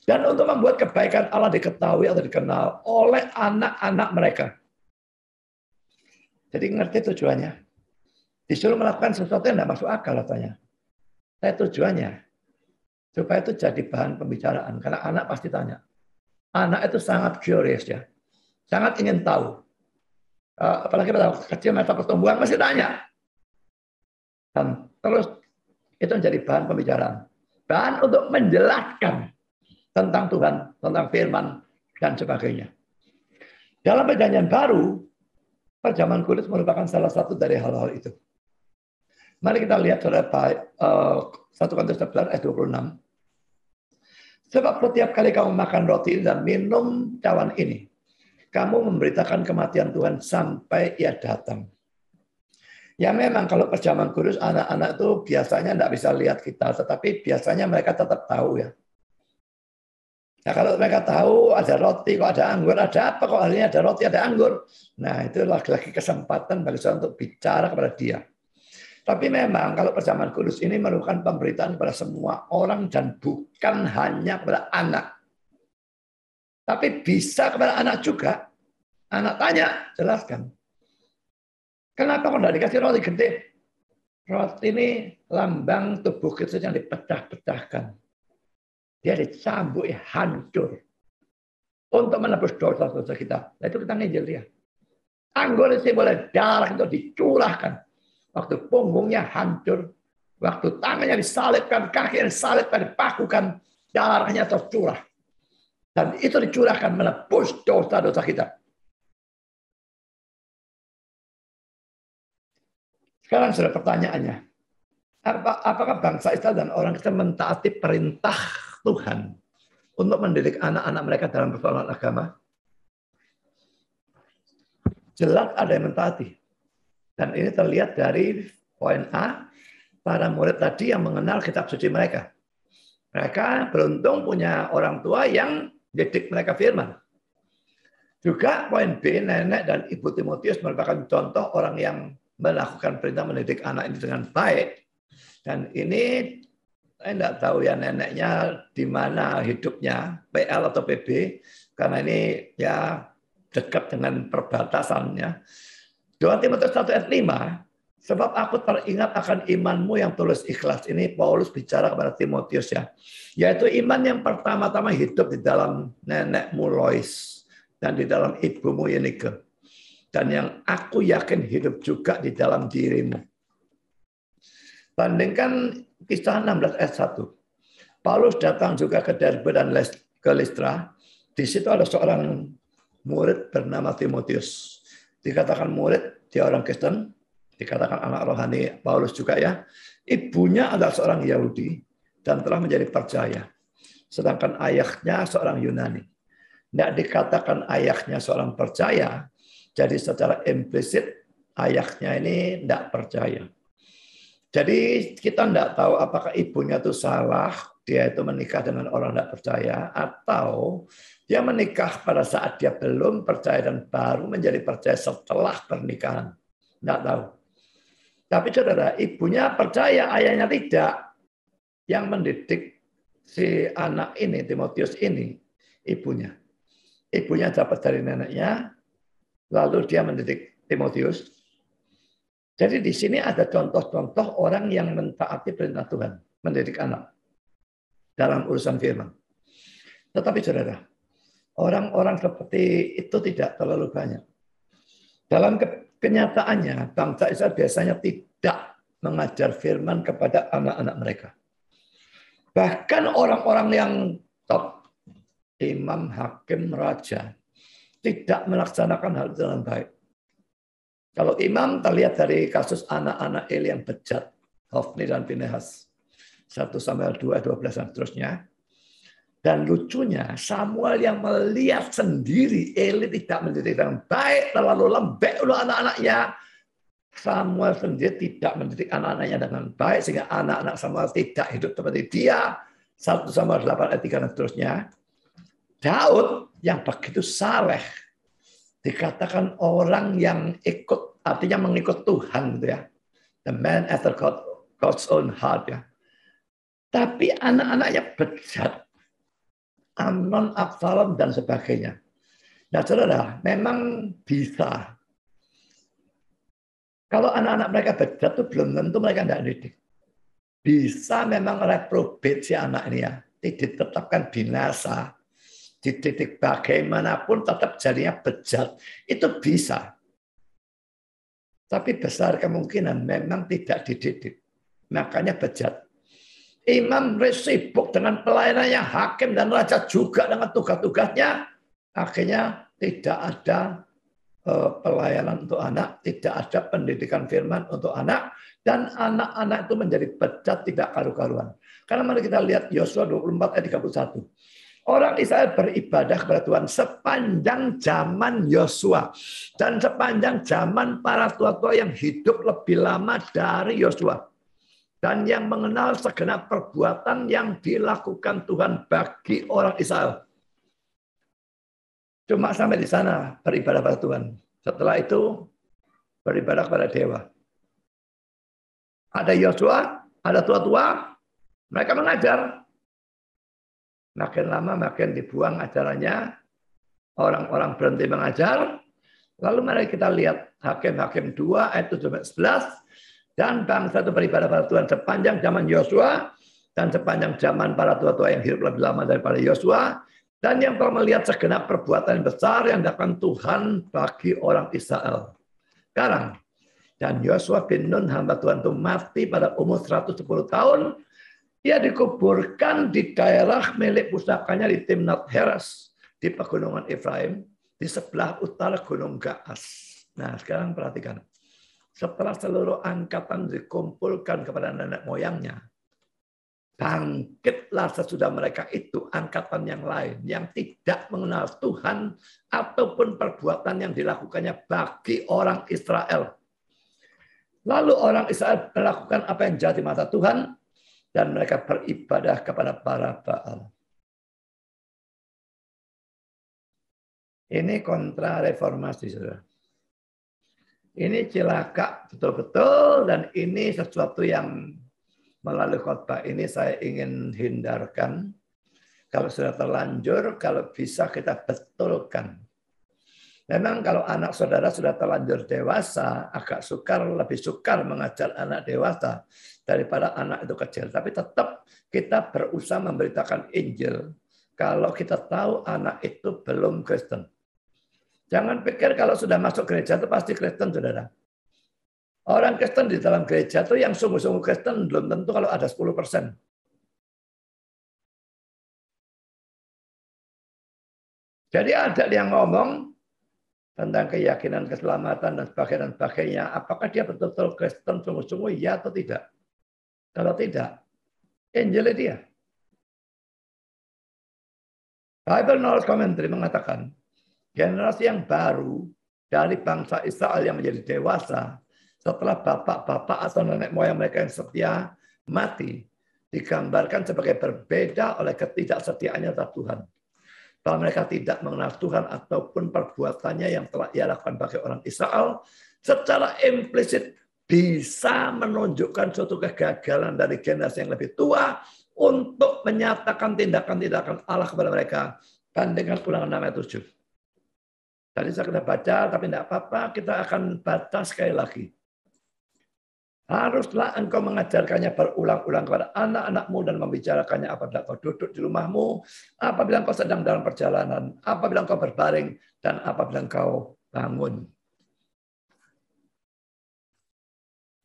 Dan untuk membuat kebaikan Allah diketahui atau dikenal oleh anak-anak mereka. Jadi ngerti tujuannya. Disuruh melakukan sesuatu yang tidak masuk akal katanya. Saya tujuannya supaya itu jadi bahan pembicaraan. Karena anak pasti tanya. Anak itu sangat curious ya. Sangat ingin tahu. Apalagi pada waktu kecil masa pertumbuhan masih tanya. Dan terus itu menjadi bahan pembicaraan. Bahan untuk menjelaskan tentang Tuhan, tentang firman, dan sebagainya. Dalam perjanjian baru, perjamuan kudus merupakan salah satu dari hal-hal itu. Mari kita lihat saudara 1 Korintus 11 ayat 26. Sebab setiap kali kamu makan roti dan minum cawan ini, kamu memberitakan kematian Tuhan sampai Ia datang. Ya memang kalau perjamuan kudus anak-anak itu biasanya tidak bisa lihat kita, tetapi biasanya mereka tetap tahu ya. Nah kalau mereka tahu ada roti, kok ada anggur, ada apa kok hal ini ada roti, ada anggur. Nah itu lagi-lagi kesempatan bagi saya untuk bicara kepada dia. Tapi memang kalau perjamuan kudus ini merupakan pemberitaan kepada semua orang dan bukan hanya kepada anak. Tapi bisa kepada anak juga. Anak tanya, jelaskan. Kenapa kok tidak dikasih roti gede? Roti ini lambang tubuh Kristus yang dipecah-pecahkan. Dia dicambuk hancur untuk menebus dosa-dosa kita. Nah, itu kita ngejel dia. Anggur itu boleh darah itu dicurahkan. Waktu punggungnya hancur, waktu tangannya disalibkan, kakinya disalibkan, dipakukan, darahnya tercurah. Dan itu dicurahkan menebus dosa-dosa kita. Sekarang sudah pertanyaannya. Apakah bangsa Israel dan orang Kristen mentaati perintah Tuhan untuk mendidik anak-anak mereka dalam persoalan agama? Jelas ada yang mentaati. Dan ini terlihat dari poin A, para murid tadi yang mengenal kitab suci mereka. Mereka beruntung punya orang tua yang didik mereka firman. Juga poin B, nenek dan ibu Timotius merupakan contoh orang yang melakukan perintah mendidik anak ini dengan baik. Dan ini saya tidak tahu ya neneknya di mana hidupnya, PL atau PB, karena ini ya dekat dengan perbatasannya. 2 Timotius 1 ayat 5, sebab aku teringat akan imanmu yang tulus ikhlas. Ini Paulus bicara kepada Timotius ya. Yaitu iman yang pertama-tama hidup di dalam nenekmu Lois dan di dalam ibumu Eunike. Dan yang aku yakin hidup juga di dalam dirimu. Bandingkan Kisah 16 ayat 1. Paulus datang juga ke Derbe dan ke Listra. Di situ ada seorang murid bernama Timotius. Dikatakan murid, dia orang Kristen. Dikatakan anak rohani Paulus juga ya. Ibunya adalah seorang Yahudi dan telah menjadi percaya. Sedangkan ayahnya seorang Yunani. Tidak dikatakan ayahnya seorang percaya. Jadi secara implisit ayahnya ini tidak percaya. Jadi kita tidak tahu apakah ibunya itu salah, dia itu menikah dengan orang tidak percaya, atau dia menikah pada saat dia belum percaya dan baru menjadi percaya setelah pernikahan. Tidak tahu. Tapi saudara, ibunya percaya, ayahnya tidak. Yang mendidik si anak ini, Timotius ini, ibunya. Ibunya dapat dari neneknya, lalu dia mendidik Timotius. Jadi di sini ada contoh-contoh orang yang mentaati perintah Tuhan, mendidik anak dalam urusan firman. Tetapi saudara, orang-orang seperti itu tidak terlalu banyak. Dalam kenyataannya, bangsa Israel biasanya tidak mengajar firman kepada anak-anak mereka. Bahkan orang-orang yang top, imam, hakim, raja, tidak melaksanakan hal itu dengan baik. Kalau imam terlihat dari kasus anak-anak Eli yang bejat, Hofni dan Pinehas, 1 Samuel 2, 12 dan seterusnya. Dan lucunya Samuel yang melihat sendiri Eli tidak mendidik dengan baik, terlalu lembek oleh anak-anaknya. Samuel sendiri tidak mendidik anak-anaknya dengan baik sehingga anak-anak Samuel tidak hidup seperti dia. 1 Samuel 8 ayat 3 dan seterusnya. Daud yang begitu saleh dikatakan orang yang ikut, artinya mengikut Tuhan gitu ya. The man after God's own heart ya. Tapi anak-anaknya bejat. Amnon, Absalom dan sebagainya. Nah, saudara, memang bisa. Kalau anak-anak mereka bejat itu belum tentu mereka tidak didik. Bisa memang reprobate si anak ini ya. Ditetapkan binasa. Dididik bagaimanapun tetap jadinya bejat. Itu bisa. Tapi besar kemungkinan memang tidak dididik. Makanya bejat. Imam sibuk dengan pelayanannya, hakim dan raja juga dengan tugas-tugasnya. Akhirnya tidak ada pelayanan untuk anak, tidak ada pendidikan firman untuk anak, dan anak-anak itu menjadi bejat tidak karu-karuan. Karena mari kita lihat Yosua 24 ayat 31. Orang Israel beribadah kepada Tuhan sepanjang zaman Yosua dan sepanjang zaman para tua-tua yang hidup lebih lama dari Yosua dan yang mengenal segenap perbuatan yang dilakukan Tuhan bagi orang Israel. Cuma sampai di sana beribadah pada Tuhan. Setelah itu beribadah kepada dewa. Ada Yosua, ada tua-tua, mereka mengajar. Makin lama makin dibuang ajarannya, orang-orang berhenti mengajar. Lalu mari kita lihat Hakim-Hakim 2 ayat 11, dan bangsa itu beribadah pada Tuhan sepanjang zaman Yosua dan sepanjang zaman para tua-tua yang hidup lebih lama daripada Yosua, dan yang telah melihat segenap perbuatan besar yang dilakukan Tuhan bagi orang Israel. Sekarang, dan Yosua bin Nun hamba Tuhan itu mati pada umur 110 tahun. Ia dikuburkan di daerah milik pusakanya di Timnat Heres, di pegunungan Efraim, di sebelah utara Gunung Gaas. Nah, sekarang perhatikan. Setelah seluruh angkatan dikumpulkan kepada nenek moyangnya, bangkitlah sesudah mereka itu angkatan yang lain, yang tidak mengenal Tuhan ataupun perbuatan yang dilakukannya bagi orang Israel. Lalu orang Israel melakukan apa yang jahat di mata Tuhan, dan mereka beribadah kepada para Baal. Ini kontra reformasi, saudara. Ini celaka betul-betul, dan ini sesuatu yang melalui khotbah ini saya ingin hindarkan. Kalau sudah terlanjur, kalau bisa kita betulkan. Memang kalau anak saudara sudah terlanjur dewasa, agak lebih sukar mengajar anak dewasa daripada anak itu kecil. Tapi tetap kita berusaha memberitakan Injil kalau kita tahu anak itu belum Kristen. Jangan pikir kalau sudah masuk gereja itu pasti Kristen, saudara. Orang Kristen di dalam gereja itu yang sungguh-sungguh Kristen belum tentu kalau ada 10%. Jadi ada yang ngomong tentang keyakinan, keselamatan, dan sebagainya. Apakah dia betul-betul Kristen sungguh-sungguh, ya atau tidak? Kalau tidak, Injilnya dia. Bible Knowledge Commentary mengatakan, generasi yang baru dari bangsa Israel yang menjadi dewasa, setelah bapak-bapak atau nenek moyang mereka yang setia mati, digambarkan sebagai berbeda oleh ketidaksetiaannya terhadap Tuhan. Bahwa mereka tidak mengenal Tuhan ataupun perbuatannya yang telah ia lakukan bagi orang Israel, secara implisit bisa menunjukkan suatu kegagalan dari generasi yang lebih tua untuk menyatakan tindakan-tindakan Allah kepada mereka. Bandingkan Ulangan 6 ayat 7. Tadi saya sudah baca, tapi tidak apa-apa, kita akan baca sekali lagi. Haruslah engkau mengajarkannya berulang-ulang kepada anak-anakmu dan membicarakannya apabila kau duduk di rumahmu, apabila kau sedang dalam perjalanan, apabila kau berbaring, dan apabila kau bangun.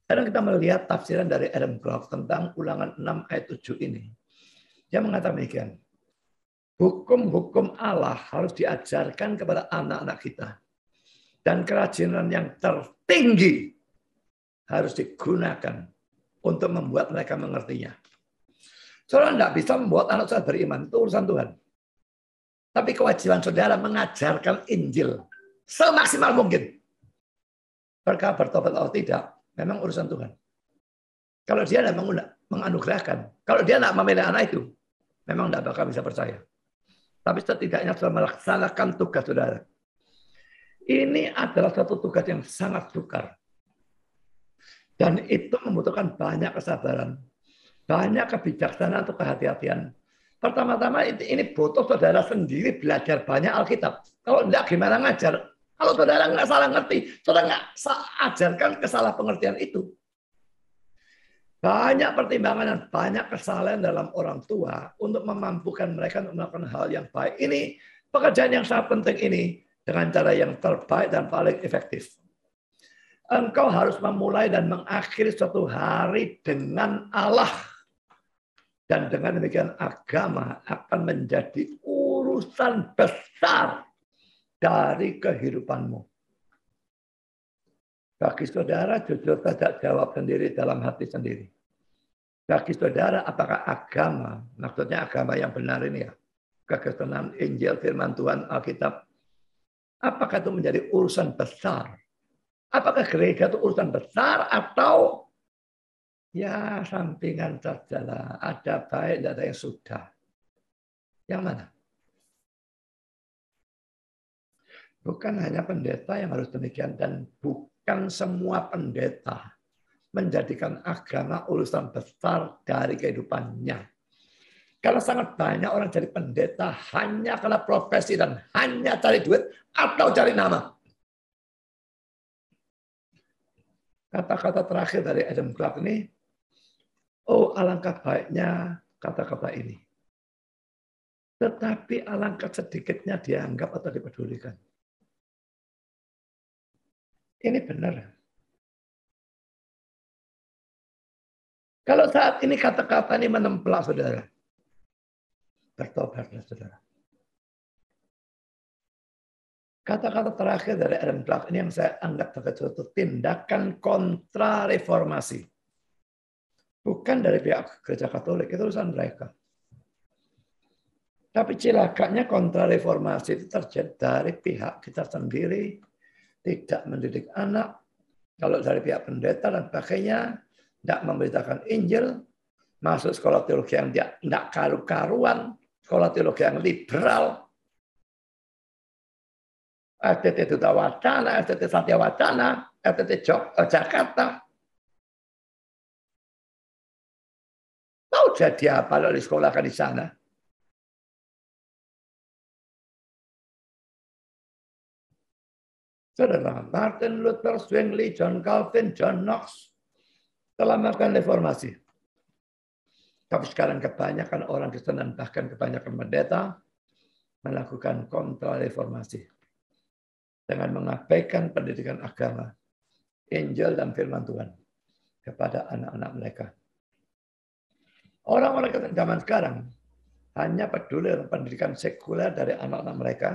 Sekarang kita melihat tafsiran dari Adam Grove tentang Ulangan 6 ayat 7 ini. Dia mengatakan demikian. Hukum-hukum Allah harus diajarkan kepada anak-anak kita. Dan kerajinan yang tertinggi harus digunakan untuk membuat mereka mengertinya. Saudara tidak bisa membuat anak saudara beriman, itu urusan Tuhan. Tapi kewajiban saudara mengajarkan Injil semaksimal mungkin. Mereka bertobat atau tidak, memang urusan Tuhan. Kalau dia tidak menganugerahkan, kalau dia tidak memilih anak itu, memang tidak bakal bisa percaya. Tapi setidaknya sudah melaksanakan tugas saudara. Ini adalah satu tugas yang sangat sukar. Dan itu membutuhkan banyak kesabaran, banyak kebijaksanaan atau kehati-hatian. Pertama-tama ini butuh saudara sendiri belajar banyak Alkitab. Kalau enggak gimana ngajar? Kalau saudara nggak salah ngerti, saudara nggak ajarkan kesalah pengertian itu. Banyak pertimbangan dan banyak kesalahan dalam orang tua untuk memampukan mereka untuk melakukan hal yang baik. Ini pekerjaan yang sangat penting ini dengan cara yang terbaik dan paling efektif. Engkau harus memulai dan mengakhiri suatu hari dengan Allah. Dan dengan demikian agama akan menjadi urusan besar dari kehidupanmu. Bagi saudara, jujur saja jawab sendiri dalam hati sendiri. Bagi saudara, apakah agama, maksudnya agama yang benar ini ya, kekristenan, Injil, firman Tuhan, Alkitab, apakah itu menjadi urusan besar? Apakah gereja itu urusan besar atau ya sampingan sajalah, ada baik, ada yang sudah. Yang mana? Bukan hanya pendeta yang harus demikian, dan bukan semua pendeta menjadikan agama urusan besar dari kehidupannya. Karena sangat banyak orang jadi pendeta hanya karena profesi dan hanya cari duit atau cari nama. Kata-kata terakhir dari Adam Clark ini, oh alangkah baiknya kata-kata ini. Tetapi alangkah sedikitnya dianggap atau dipedulikan. Ini benar. Kalau saat ini kata-kata ini menempel saudara, bertobatlah saudara. Kata-kata terakhir dari Adam Clark ini yang saya anggap sebagai suatu tindakan kontra reformasi. Bukan dari pihak gereja Katolik, itu urusan mereka. Tapi celakanya kontra reformasi itu terjadi dari pihak kita sendiri, tidak mendidik anak. Kalau dari pihak pendeta dan sebagainya, tidak memberitakan Injil, masuk sekolah teologi yang tidak karu-karuan, sekolah teologi yang liberal, FTT Duta Wacana, FTT Satya Wacana, FTT Jakarta. Tahu jadi apa kalau disekolahkan di sana? Saudara, Martin Luther, Zwingli, John Calvin, John Knox telah melakukan reformasi. Tapi sekarang kebanyakan orang Kristen dan bahkan kebanyakan pendeta melakukan kontra reformasi dengan mengabaikan pendidikan agama, Injil dan firman Tuhan kepada anak-anak mereka. Orang-orang zaman sekarang hanya peduli dengan pendidikan sekuler dari anak-anak mereka,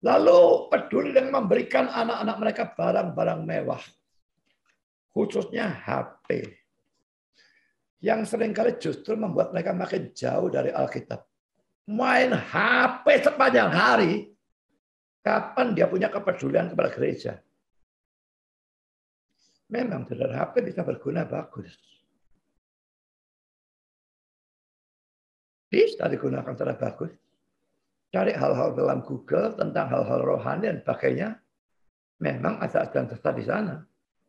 lalu peduli dengan memberikan anak-anak mereka barang-barang mewah, khususnya HP, yang seringkali justru membuat mereka makin jauh dari Alkitab. Main HP sepanjang hari, kapan dia punya kepedulian kepada gereja? Memang saudara, HP bisa berguna bagus. Bisa digunakan secara bagus. Cari hal-hal dalam Google tentang hal-hal rohani dan sebagainya. Memang ada ajaran sesat di sana.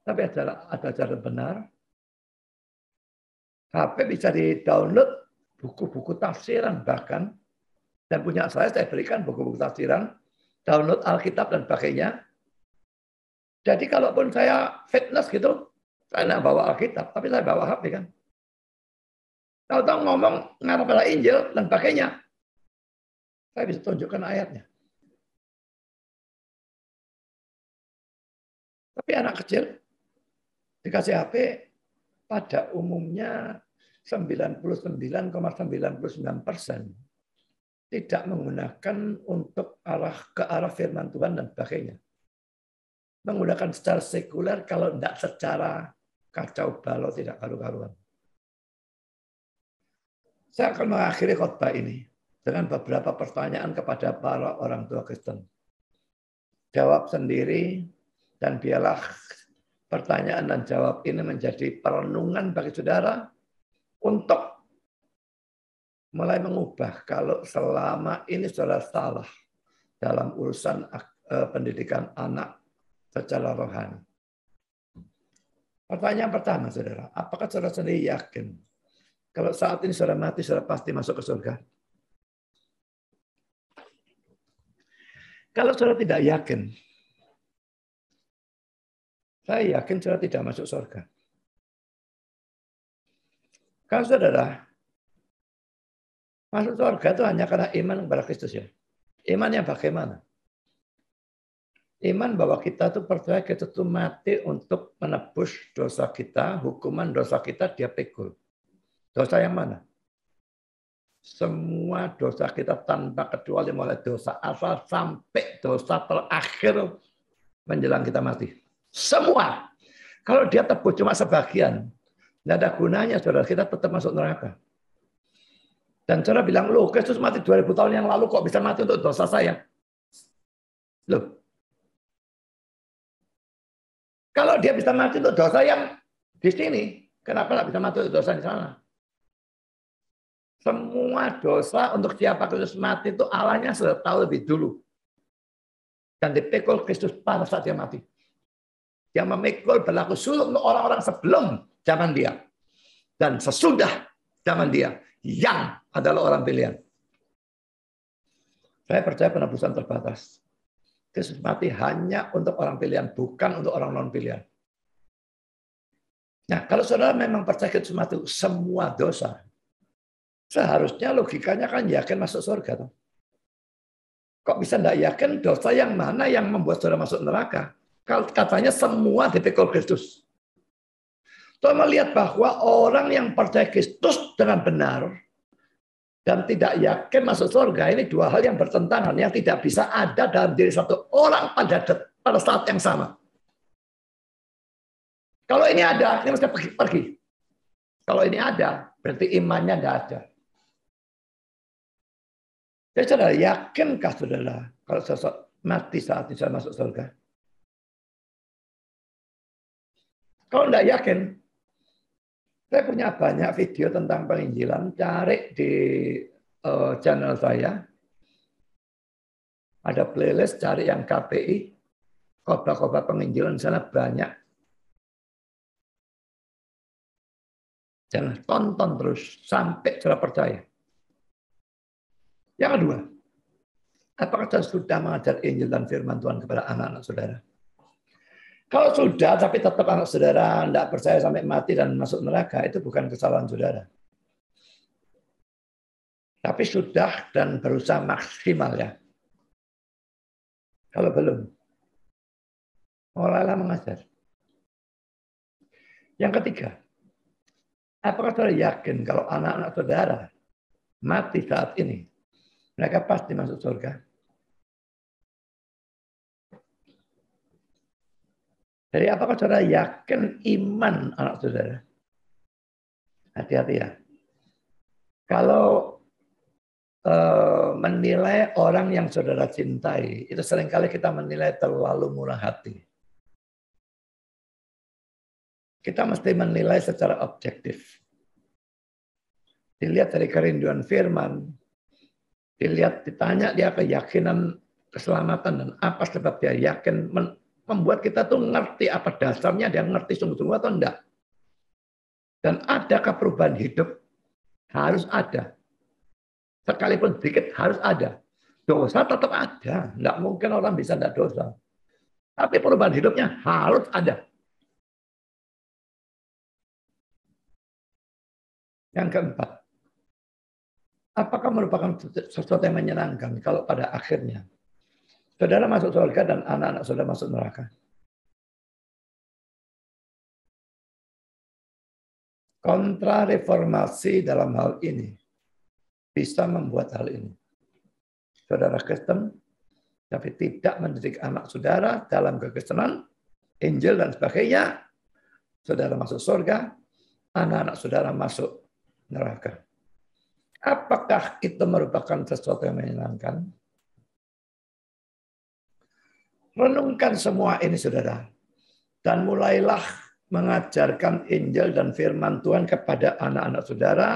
Tapi ada ajaran benar. HP bisa di-download buku-buku tafsiran bahkan. Dan punya saya berikan buku-buku tafsiran. Download Alkitab dan sebagainya. Jadi kalaupun saya fitness gitu, saya nggak bawa Alkitab, tapi saya bawa HP kan. Tahu-tahu ngomong ngarep Injil dan sebagainya. Saya bisa tunjukkan ayatnya. Tapi anak kecil dikasih HP pada umumnya 99,99% tidak menggunakan untuk ke arah firman Tuhan dan sebagainya. Menggunakan secara sekuler kalau tidak secara kacau balau tidak karu-karuan. Saya akan mengakhiri khotbah ini dengan beberapa pertanyaan kepada para orang tua Kristen. Jawab sendiri dan biarlah pertanyaan dan jawab ini menjadi perenungan bagi saudara untuk mulai mengubah kalau selama ini saudara salah dalam urusan pendidikan anak secara rohani. Pertanyaan pertama, saudara. Apakah saudara sendiri yakin kalau saat ini saudara mati, saudara pasti masuk ke surga? Kalau saudara tidak yakin, saya yakin saudara tidak masuk surga. Kalau saudara masuk surga itu hanya karena iman kepada Kristus ya. Iman yang bagaimana? Iman bahwa kita itu percaya Kristus itu mati untuk menebus dosa kita, hukuman dosa kita dia pikul. Dosa yang mana? Semua dosa kita tanpa kecuali mulai dosa asal sampai dosa terakhir menjelang kita mati. Semua. Kalau dia tebus cuma sebagian, tidak ada gunanya, saudara. Kita tetap masuk neraka. Dan saudara bilang, loh Kristus mati 2000 tahun yang lalu kok bisa mati untuk dosa saya? Loh. Kalau dia bisa mati untuk dosa yang di sini, kenapa tidak bisa mati untuk dosa di sana? Semua dosa untuk siapa Kristus mati itu Allahnya sudah tahu lebih dulu. Dan dipikul Kristus pada saat dia mati. Yang memikul berlaku suluk untuk orang-orang sebelum zaman dia. Dan sesudah zaman dia. Yang adalah orang pilihan. Saya percaya penebusan terbatas. Kristus mati hanya untuk orang pilihan, bukan untuk orang non-pilihan. Nah, kalau saudara memang percaya Kristus mati semua dosa, seharusnya logikanya kan yakin masuk surga. Kok bisa tidak yakin dosa yang mana yang membuat saudara masuk neraka? Kalau katanya semua dipikul Kristus. Saudara melihat bahwa orang yang percaya Kristus dengan benar dan tidak yakin masuk surga, ini dua hal yang bertentangan, yang tidak bisa ada dalam diri satu orang pada saat yang sama. Kalau ini ada, ini mesti pergi. Kalau ini ada, berarti imannya tidak ada. Jadi saudara, yakinkah saudara kalau sosok mati saat bisa masuk surga? Kalau tidak yakin, saya punya banyak video tentang penginjilan, cari di channel saya. Ada playlist, cari yang KPI, khotbah-khotbah penginjilan di sana banyak. Jangan tonton terus sampai saudara percaya. Yang kedua, apakah saudara sudah mengajar Injil dan firman Tuhan kepada anak-anak saudara? Kalau sudah, tapi tetap anak saudara tidak percaya sampai mati dan masuk neraka, itu bukan kesalahan saudara. Tapi sudah dan berusaha maksimal ya. Kalau belum, mulailah mengajar. Yang ketiga, apakah saudara yakin kalau anak-anak saudara mati saat ini, mereka pasti masuk surga? Jadi apakah saudara yakin iman anak saudara? Hati-hati ya. Kalau menilai orang yang saudara cintai, itu seringkali kita menilai terlalu murah hati. Kita mesti menilai secara objektif. Dilihat dari kerinduan firman, dilihat, ditanya dia keyakinan keselamatan dan apa sebab dia yakin, membuat kita tuh ngerti apa dasarnya, dia ngerti sungguh-sungguh atau enggak. Dan adakah perubahan hidup? Harus ada. Sekalipun sedikit harus ada. Dosa tetap ada. Enggak mungkin orang bisa enggak dosa. Tapi perubahan hidupnya harus ada. Yang keempat, apakah merupakan sesuatu yang menyenangkan kalau pada akhirnya saudara masuk surga dan anak-anak saudara masuk neraka? Kontrareformasi dalam hal ini bisa membuat hal ini. Saudara Kristen, tapi tidak mendidik anak saudara dalam kekristenan, Injil dan sebagainya, saudara masuk surga, anak-anak saudara masuk neraka. Apakah itu merupakan sesuatu yang menyenangkan? Renungkan semua ini, saudara. Dan mulailah mengajarkan Injil dan firman Tuhan kepada anak-anak saudara.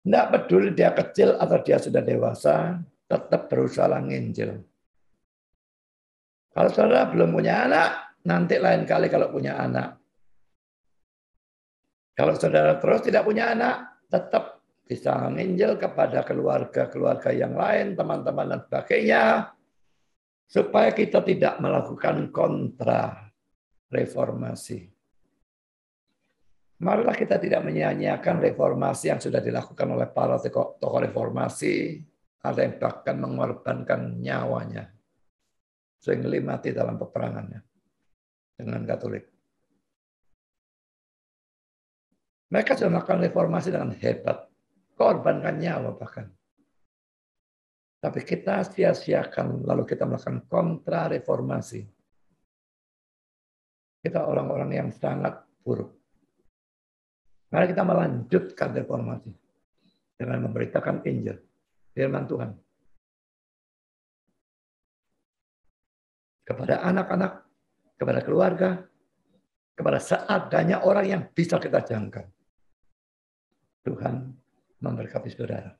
Tidak peduli dia kecil atau dia sudah dewasa, tetap berusaha nginjil. Kalau saudara belum punya anak, nanti lain kali kalau punya anak. Kalau saudara terus tidak punya anak, tetap bisa menginjil kepada keluarga-keluarga yang lain, teman-teman dan sebagainya, supaya kita tidak melakukan kontra reformasi. Marilah kita tidak menyia-nyiakan reformasi yang sudah dilakukan oleh para tokoh reformasi, ada yang bahkan mengorbankan nyawanya, sehingga mati dalam peperangannya dengan Katolik. Mereka sudah melakukan reformasi dengan hebat, korbankan nyawa bahkan. Tapi kita sia-siakan, lalu kita melakukan kontra reformasi. Kita orang-orang yang sangat buruk. Mari kita melanjutkan reformasi dengan memberitakan Injil, firman Tuhan. Kepada anak-anak, kepada keluarga, kepada seadanya orang yang bisa kita jangkau. Tuhan memberkati saudara.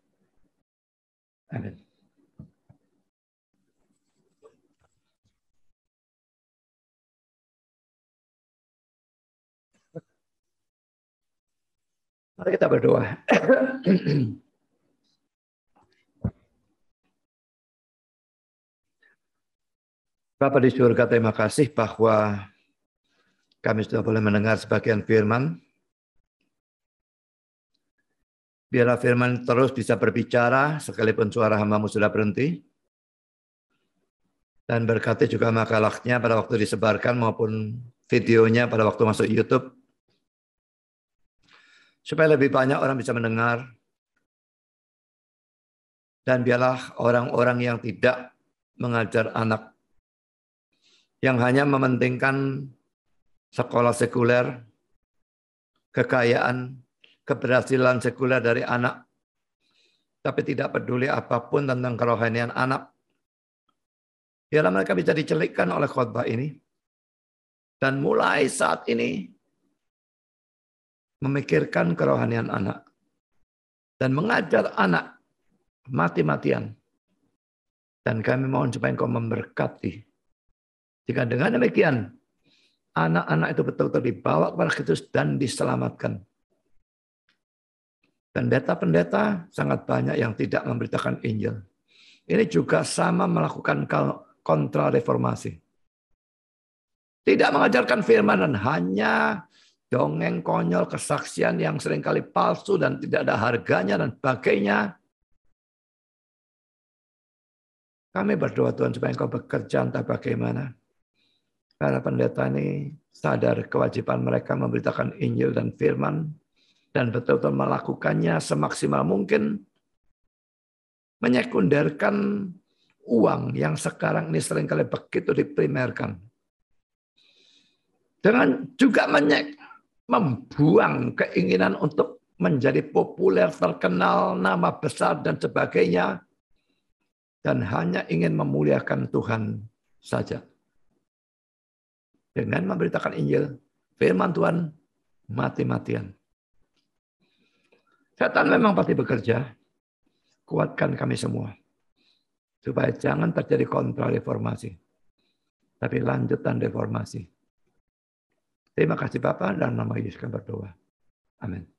Amin. Mari kita berdoa. Bapa di surga, terima kasih bahwa kami sudah boleh mendengar sebagian firman. Biarlah firman terus bisa berbicara, sekalipun suara hamba-Mu sudah berhenti. Dan berkati juga makalahnya pada waktu disebarkan maupun videonya pada waktu masuk YouTube. Supaya lebih banyak orang bisa mendengar. Dan biarlah orang-orang yang tidak mengajar anak, yang hanya mementingkan sekolah sekuler, kekayaan, keberhasilan sekuler dari anak, tapi tidak peduli apapun tentang kerohanian anak. Biarlah mereka bisa dicelikkan oleh khotbah ini. Dan mulai saat ini, memikirkan kerohanian anak. Dan mengajar anak mati-matian. Dan kami mohon supaya Engkau memberkati. Jika dengan demikian, anak-anak itu betul-betul dibawa kepada Kristus dan diselamatkan. Pendeta-pendeta sangat banyak yang tidak memberitakan Injil. Ini juga sama melakukan kontra reformasi. Tidak mengajarkan firman dan hanya dongeng konyol, kesaksian yang seringkali palsu dan tidak ada harganya dan sebagainya. Kami berdoa Tuhan supaya Engkau bekerja entah bagaimana. Para pendeta ini sadar kewajiban mereka memberitakan Injil dan firman dan betul-betul melakukannya semaksimal mungkin. Menyekunderkan uang yang sekarang ini seringkali begitu diprimerkan. Dengan juga membuang keinginan untuk menjadi populer, terkenal, nama besar, dan sebagainya. Dan hanya ingin memuliakan Tuhan saja. Dengan memberitakan Injil, firman Tuhan, mati-matian. Setan memang pasti bekerja. Kuatkan kami semua. Supaya jangan terjadi kontra reformasi. Tapi lanjutan reformasi. Terima kasih Bapak, dalam nama Yesus kami berdoa. Amin.